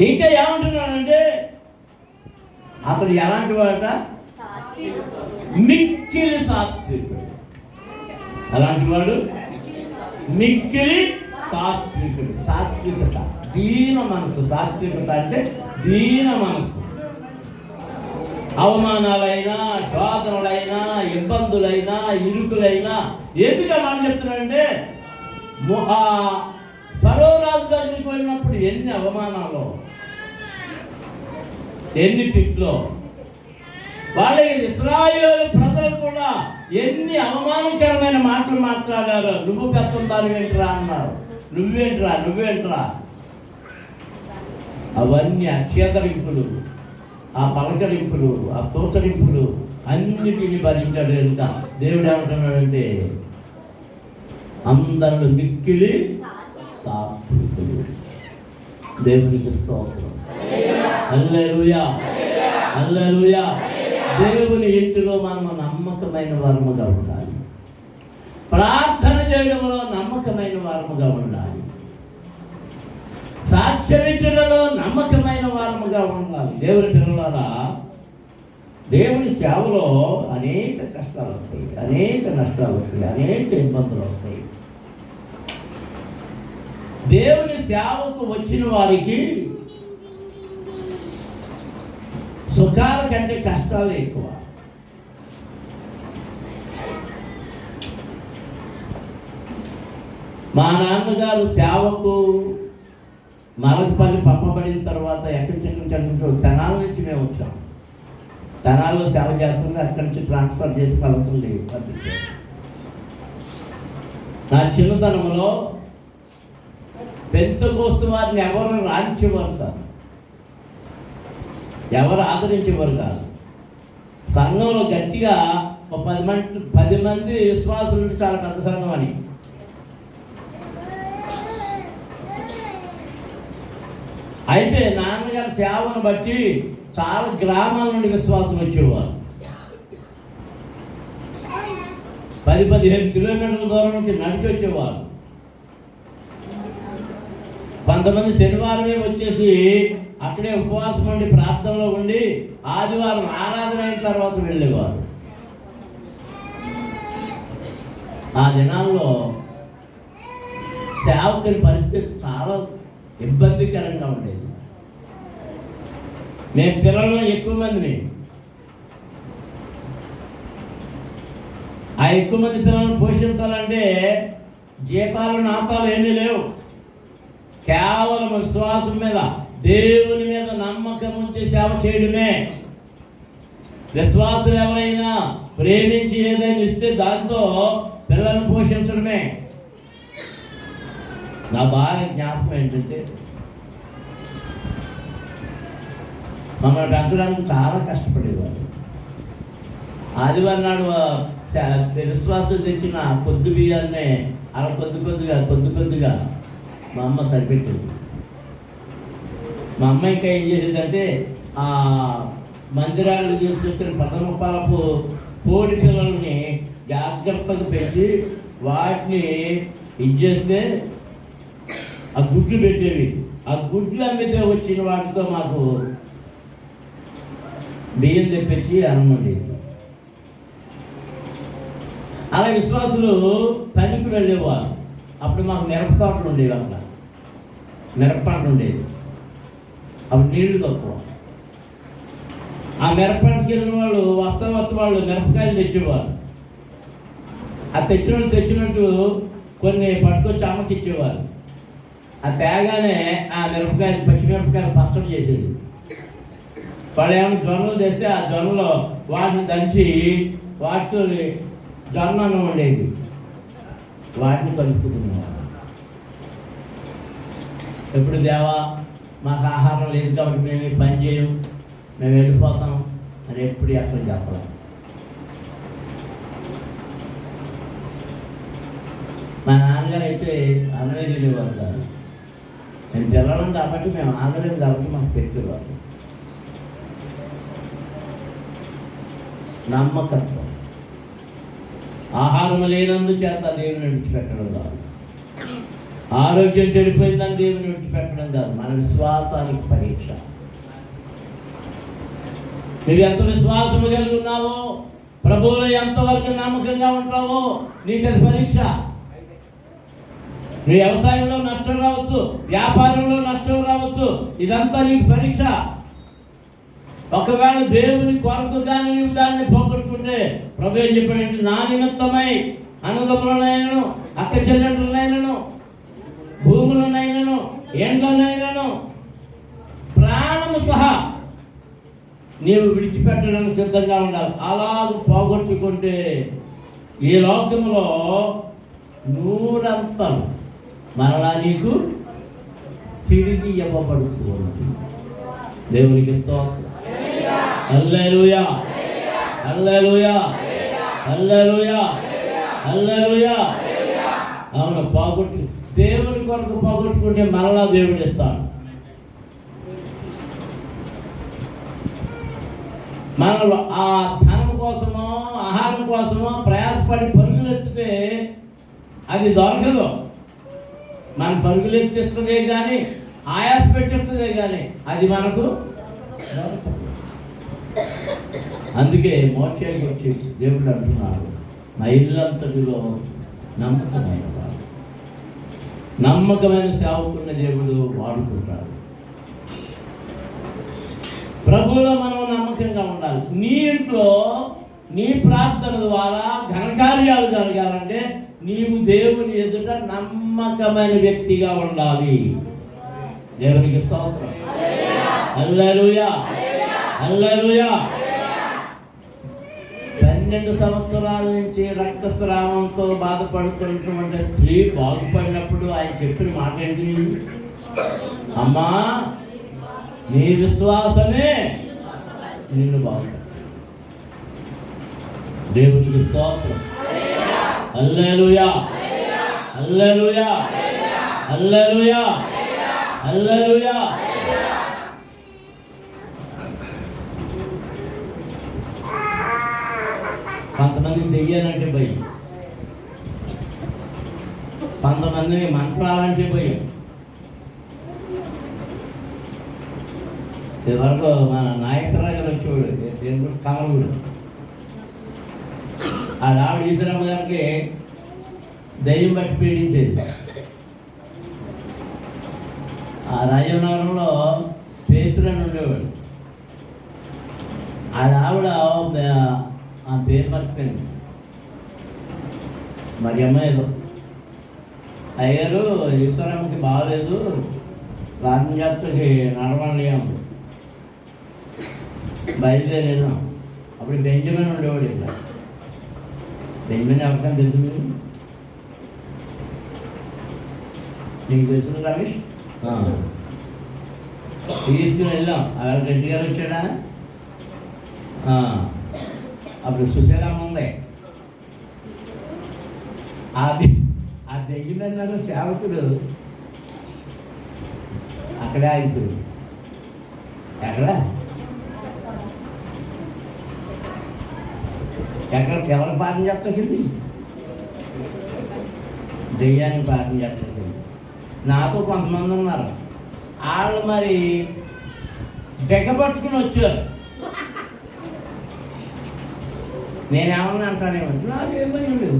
ఇంకా ఏమంటున్నాడంటే అతడు ఎలాంటి వాడట? మిక్కిలి సాత్వికుడు. అలాంటి వాడు మిక్కిలి సాత్వికుడు. సాత్వికత, దీన మనసు. సాత్వికత అంటే దీన మనసు. అవమానాలైనా, శోధనలైనా, ఇబ్బందులైనా, ఇరుకులైనా ఎందుకు మనం చెప్తున్నాడంటే ఫరో రాజు దగ్గరికి వెళ్ళినప్పుడు ఎన్ని అవమానాలు, ఎన్ని తిట్లు, వాళ్ళకి ఇశ్రాయేలు ప్రజలు కూడా ఎన్ని అవమానకరమైన మాటలు మాట్లాడారు. నువ్వు పెత్తందారు ఏంట్రా అన్నారు. నువ్వేంట్రా. అవన్నీ అక్షేతరింపులు, ఆ పలకరింపులు, ఆ తోచరింపులు అన్నిటిని భరించాడు కనుక దేవుడు ఏమంటున్నాడంటే అందరిలో మిక్కిలి సాత్వికులు. దేవునికి స్తోత్రం, హల్లెలూయా, హల్లెలూయా. దేవుని ఇంటిలో మనము నమ్మకమైన వారముగా ఉండాలి. ప్రార్థన చేయడంలో నమ్మకమైన వారముగా ఉండాలి. సాక్ష్యమిత్రులలో నమ్మకమైన వారముగా ఉండాలి. దేవుని పిల్లలారా, దేవుని సేవలో అనేక కష్టాలు వస్తాయి, అనేక నష్టాలు వస్తాయి, అనేక ఇబ్బందులు వస్తాయి. దేవుని సేవకు వచ్చిన వారికి సుఖాల కంటే కష్టాలు ఎక్కువ. మా నాన్నగారు సేవకు మలకపల్లి పంపబడిన తర్వాత ఎక్కడి నుంచి తెనాల నుంచి మేము వచ్చాం. తెనాల్లో సేవ చేస్తుంది, అక్కడి నుంచి ట్రాన్స్ఫర్ చేసి పలుకుతుంది పంపించారు. నా చిన్నతనంలో పెంతెకోస్తు వారిని ఎవరు రాయించేవారు కాదు, ఎవరు ఆదరించేవారు కాదు. సంఘంలో గట్టిగా ఒక 10 మంది విశ్వాసులు చాలా పెద్ద సంఘం అని. అయితే నాన్నగారి సేవను బట్టి చాలా గ్రామాల నుండి విశ్వాసం వచ్చేవారు. 10-15 కిలోమీటర్ల దూరం నుంచి నడిచి వచ్చేవారు. కొంతమంది శనివారమే వచ్చేసి అక్కడే ఉపవాసం ఉండి ప్రార్థనలో ఉండి ఆదివారం ఆరాధన అయిన తర్వాత వెళ్ళేవారు. ఆ దినాల్లో సేవకుని పరిస్థితి చాలా ఇబ్బందికరంగా ఉండేది. మేము పిల్లలు ఎక్కువ మందిని, ఆ ఎక్కువ మంది పిల్లలను పోషించాలంటే జీతాలు నాతాలు ఏమీ లేవు. కేవలం విశ్వాసం మీద, దేవుని మీద నమ్మకం ఉంచి సేవ చేయడమే. విశ్వాసులు ఎవరైనా ప్రేమించి ఏదైనా ఇస్తే దాంతో పిల్లలను పోషించడమే. నా బాగా జ్ఞాపకం ఏంటంటే మమ్మల్ని పెంచడానికి చాలా కష్టపడేవారు. ఆదివారం నాడు విశ్వాసులు తెచ్చిన కొద్ది బియ్యాన్నే అలా కొద్ది కొద్దిగా మా అమ్మ సరిపెట్టేది. మా అమ్మ ఇంకా ఏం చేసేదంటే ఆ మందిరాలకు తీసుకొచ్చిన 10 రూపాయలపు కోడి పిల్లల్ని జాగ్రత్తగా పెట్టి వాటిని చేస్తే ఆ గుడ్లు పెట్టేవి. ఆ గుడ్లు అమ్మితే వచ్చిన వాటితో మాకు బియ్యం తెప్పించి అన్నం ఉండేది. అలా విశ్వాసులు పనికి వెళ్ళేవారు. అప్పుడు మాకు మిరప తోటలు ఉండేవి. అక్కడ మిరప పంట ఉండేది. అప్పుడు నీళ్లు తక్కువ. ఆ మిరప పంటకి వెళ్ళిన వాళ్ళు వస్తా వాళ్ళు మిరపకాయలు తెచ్చేవారు. ఆ తెచ్చినట్టు కొన్ని పట్టుకొచ్చి అమ్మకి ఇచ్చేవారు. ఆ తేగానే ఆ మిరపకాయలు పచ్చిమిరపకాయలు పచ్చడి చేసేది. వాళ్ళు ఏమైనా జొన్నలు తెస్తే ఆ జొన్నలో వాటిని దంచి వాటితో జొన్న అన్నం ఉండేది, వాటిని కలుపుకునేవారు. ఎప్పుడు దేవా మాకు ఆహారం లేదు కాబట్టి మేము పని చేయం, మేము వెళ్ళిపోతాం అని ఎప్పుడు అక్కడ చెప్పలేం. మా నాన్నగారు అయితే అన్నమే తినేవారు కాదు. మేము పిల్లలం కాబట్టి మేము ఆగలేము కాబట్టి మాకు పెట్టేవారు. నమ్మకత్వం. ఆహారం లేనందు చేత దేవుని విడిచిపెట్టడం కాదు, ఆరోగ్యం చెడిపోయిందని దేవుని విడిచిపెట్టడం కాదు, మన విశ్వాసానికి పరీక్ష. నువ్వు ఎంత విశ్వాసము కలిగి ఉన్నావో, ప్రభువులో ఎంతవరకు నమ్మకంగా ఉంటావో నీకు అది పరీక్ష. నీ వ్యవసాయంలో నష్టం రావచ్చు, వ్యాపారంలో నష్టం రావచ్చు, ఇదంతా నీకు పరీక్ష. ఒకవేళ దేవుని కొరకు కానీ నీవు దాన్ని పోగొట్టుకుంటే ప్రభు ఏం చెప్పాడంటే, నా నిమిత్తమై అన్నదమ్ములనైనను అక్క చెల్లెళ్ళనైనను భూములనైనను ఎండ్లనైనను ప్రాణము సహా నీవు విడిచిపెట్టడానికి సిద్ధంగా ఉండాలి. అలా పోగొట్టుకుంటే ఈ లోకములో 100 మరలా నీకు తిరిగి ఇవ్వబడుతూ ఉంది. దేవునికి స్తోత్రం. హల్లెలూయా, హల్లెలూయా, హల్లెలూయా, హల్లెలూయా. అవును, పోగొట్టు దేవుని కొరకు పోగొట్టుకుంటే మరలా దేవుడు ఇస్తాడు. మనం ఆ ధనం కోసమో ఆహారం కోసమో ప్రయాసపడి పరుగులెత్తితే అది దొరకదు. మనం పరుగులెత్తిస్తుందే కానీ ఆయాస పెట్టిస్తుందే కానీ అది మనకు దొరకదు. అందుకే మోక్షానికి వచ్చి దేవుడు అంటున్నాడు, నా ఇల్లంతటిలో నమ్మకమైన వాడు, నమ్మకమైన సేవకున్న దేవుడు వాడుకుంటాడు. ప్రభువులో మనం నమ్మకంగా ఉండాలి. నీ ఇంట్లో నీ ప్రార్థన ద్వారా ఘనకార్యాలు జరగాలంటే నీవు దేవుని ఎదుట నమ్మకమైన వ్యక్తిగా ఉండాలి. దేవునికి స్తోత్రం. హల్లెలూయా, హల్లెలూయా. 12 సంవత్సరాల నుంచి రక్తస్రావంతో బాధపడుతున్నటువంటి స్త్రీ బాగుపడినప్పుడు ఆయన చెప్పిన మాట ఏంటి? అమ్మా, నీ విశ్వాసమే నిన్ను బాగుపడు. దేవునికి స్తోత్రం. హల్లెలూయా, హల్లెలూయా, హల్లెలూయా, హల్లెలూయా. కొంతమంది దెయ్యాలంటే భయం, కొంతమంది మంత్రాలంటే భయం. ఇదివరకు మన నాగేశ్వరరావు గారు వచ్చేవాడు, దేని కమలగుడు. ఆ ఆవిడ ఈశ్వరమ్మ గారికి దయ్యం బట్టి పీడించేది. ఆ రాజనగరంలో పేతురు అని ఉండేవాడు. ఆవిడ ఆ పేరు మర్చిపోయింది, మరి అమ్మ ఏదో. అయ్యారు, ఈశ్వరమ్మకి బాగలేదు, రాజజాతకి నడవలేం, బయలుదేరాను. అప్పుడు బెంజమిన్ ఉండేవాడు. ఇట్లా బెంజమిన్ ఎవరికైనా తెలుసు? మీరు నీకు తెలుసు రమేష్? తీసుకుని వెళ్ళాం. రెడ్డి గారు వచ్చాడా? అప్పుడు సుశీలమ్మ ఉంది. అది ఆ బెంజమిన్ సేవకుడు అక్కడే ఆగిపోయింది. ఎక్కడ ఎవరు పాఠం చెప్తాకింది? దెయ్యానికి పాఠం చెప్తాకింది. నాతో కొంతమంది ఉన్నారు, వాళ్ళు మరి బెగ్గపట్టుకుని వచ్చారు. నేనేమన్నా అంటానేమో, నాకేం భయం లేదు,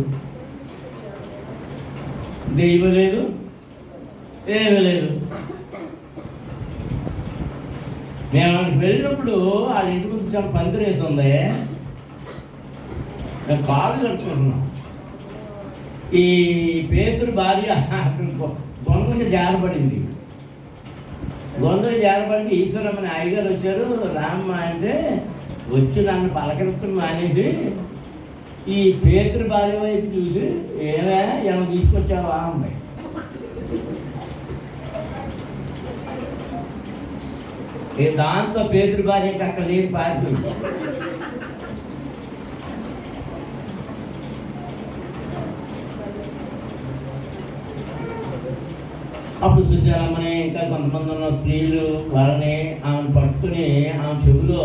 దెయ్యం లేదు, ఏమీ లేదు. మేము వాళ్ళకి వెళ్ళినప్పుడు వాళ్ళ ఇంటి ముందు చాలా పందిరేసి ఉంది. మేము కాళ్ళు కట్టుకుంటున్నాం. ఈ పేతురు భార్య గొంతుకి జారబడింది. గొంతుకి జారబడి ఈశ్వరమ్మని అయ్యగారు వచ్చారు, రామ్మ అంటే వచ్చి నన్ను పలకరిస్తూ మానేసి ఈ పేతురు భార్య వైపు చూసి ఏమే ఏమైనా తీసుకొచ్చావా అమ్మాయి. దాంతో పేతురు భార్యకి అక్కడ లేని పారిపోయింది. అప్పుడు సుశీలమ్మని ఇంకా కొంతమంది ఉన్న స్త్రీలు వాళ్ళని ఆమెను పట్టుకుని ఆమె చెవులో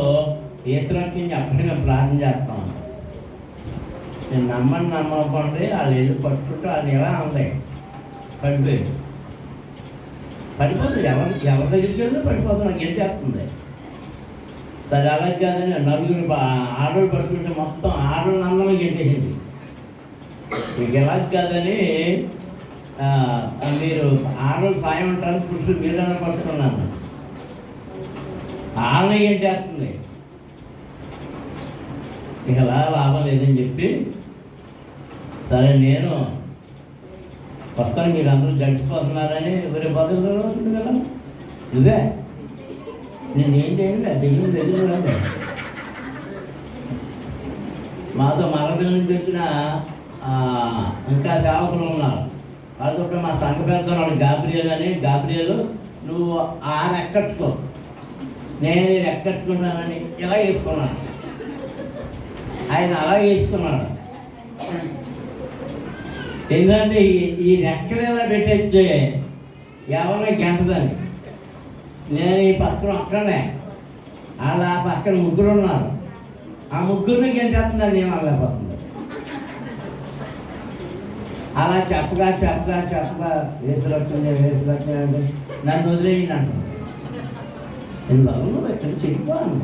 ఏసరక్తి అప్పటికి మేము ప్రార్థన చేస్తాం. నేను నమ్మకపోండి వాళ్ళు వెళ్ళి పట్టుకుంటూ వాళ్ళు ఎలా ఉంది పడిపోతుంది. ఎవరి దగ్గరికి వెళ్ళినా పడిపోతుంది, నాకు గెంటేస్తుంది. సరే అలాగే కాదని నలుగురు ఆడోళ్ళు పట్టుకుంటే మొత్తం ఆడోళ్ళు అందరూ గెంటేసింది. మీకు ఎలాగ కాదని మీరు ఆడోళ్ళు సాయం అంటారు, పురుషులు మీదన్నా పట్టుకున్నాను, వాళ్ళని గెంటేస్తుంది. ఇక లాభం లేదని చెప్పి సరే నేను వస్తాను, మీరు అందరూ జడిచిపోతున్నారని ఎవరి బదులు ఉంది కదా, నువ్వే నేనేం చేయండి దెయ్యం దగ్గర మాతో మరబిల్ నుంచి వచ్చిన ఇంకా సేవకులు ఉన్నారు. వాళ్ళతో మా సంఘ పెడుతున్నాడు గాబ్రియల్ అని. గాబ్రియల్ నువ్వు ఆ రెక్కట్టుకో, నేను రెక్కట్టుకున్నానని ఇలా వేసుకున్నాను. ఆయన అలా వేసుకున్నాడు. ఎందుకంటే ఈ రెక్కలు ఎలా పెట్టేస్తే ఎవరైనా గంటదని. నేను ఈ పక్కన అక్కడనే వాళ్ళు ఆ పక్కన ముగ్గురు ఉన్నారు, ఆ ముగ్గురిని గంటేస్తున్నాను, నేను వెళ్ళకపోతుంది. అలా చెప్పగా వేసులొచ్చింది అంటే నన్ను వదిలేయండి అంటుంది. ఎందువల్ల నువ్వు ఎక్కడ చెడిపోను,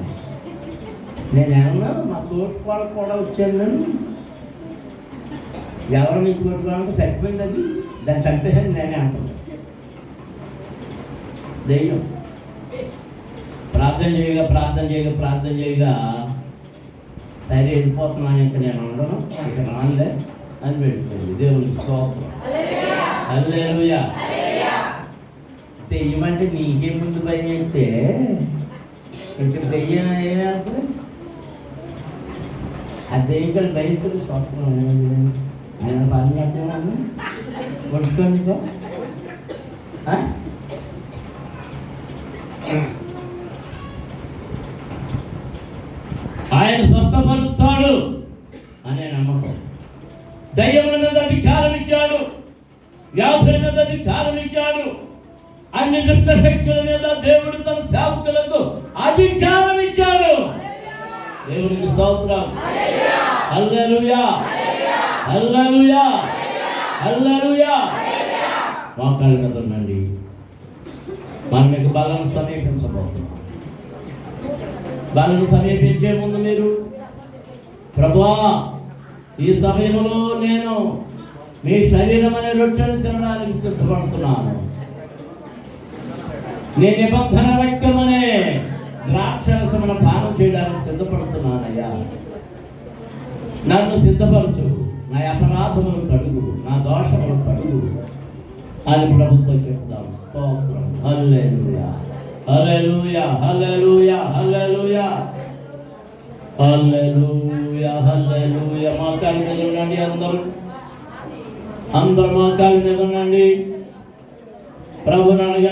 నేనేమన్నా మా తోటి కూడా వచ్చాను, నేను ఎవరు నీకు కొట్టుకోవాలంటే చచ్చిపోయింది, అది దాన్ని చంపేసాను నేనే అంటుంది దెయ్యం. ప్రార్థన చేయగా సరే వెళ్ళిపోతున్నాను, ఇంకా నేను ఉండను, ఇక రానులే అని వెళ్ళిపోయింది. దేవునికి స్తోత్రం, హల్లెలూయా. దెయ్యం అంటే నీకే ముందు భయం అయితే ఇంకా దెయ్యం ఏమేస్తుంది? ఆ దెయ్యం భయంతో స్తోత్రం ఆయన పని చేస్తాను కొట్టుకోండికో. ఆయన స్వస్థపరుస్తాడు అనే నమ్మకం. దయ్యముల మీద అధికారం ఇచ్చాడు, వ్యాధుల మీద అధికారం ఇచ్చాడు, అన్ని దుష్ట శక్తుల మీద దేవుడు తన సేవకులకు అధికారం ఇచ్చాడు. దేవునికి స్తోత్రం, హల్లెలూయా హల్లెలూయా హల్లెలూయా. మోకాళ్ళ మీద ఉండండి, మనం మీకు బలం సమీపించబోతున్నాం. బలం సమీపించే ముందు మీరు ప్రభువా ఈ సమయంలో నేను మీ శరీరం అనే రొట్టెను తినడానికి సిద్ధపడుతున్నాను, నీ నిబంధన రక్తం అనే ద్రాక్షరసమును పానం చేయడానికి సిద్ధపడుతున్నానయ్యా. నన్ను సిద్ధపరచు, నా అపరాధములు కడుగు, నా దోషములు కడుగు అని ప్రభుత్వం చెప్తాం. స్తోత్రం, హల్లెలూయా హల్లెలూయా హల్లెలూయా హల్లెలూయా హల్లెలూయా హల్లెలూయా. మా కాళ్ళ మీద ఉండండి, అందరూ మా కాళ్ళ మీద ఉండండి. ప్రభుని అడగండి.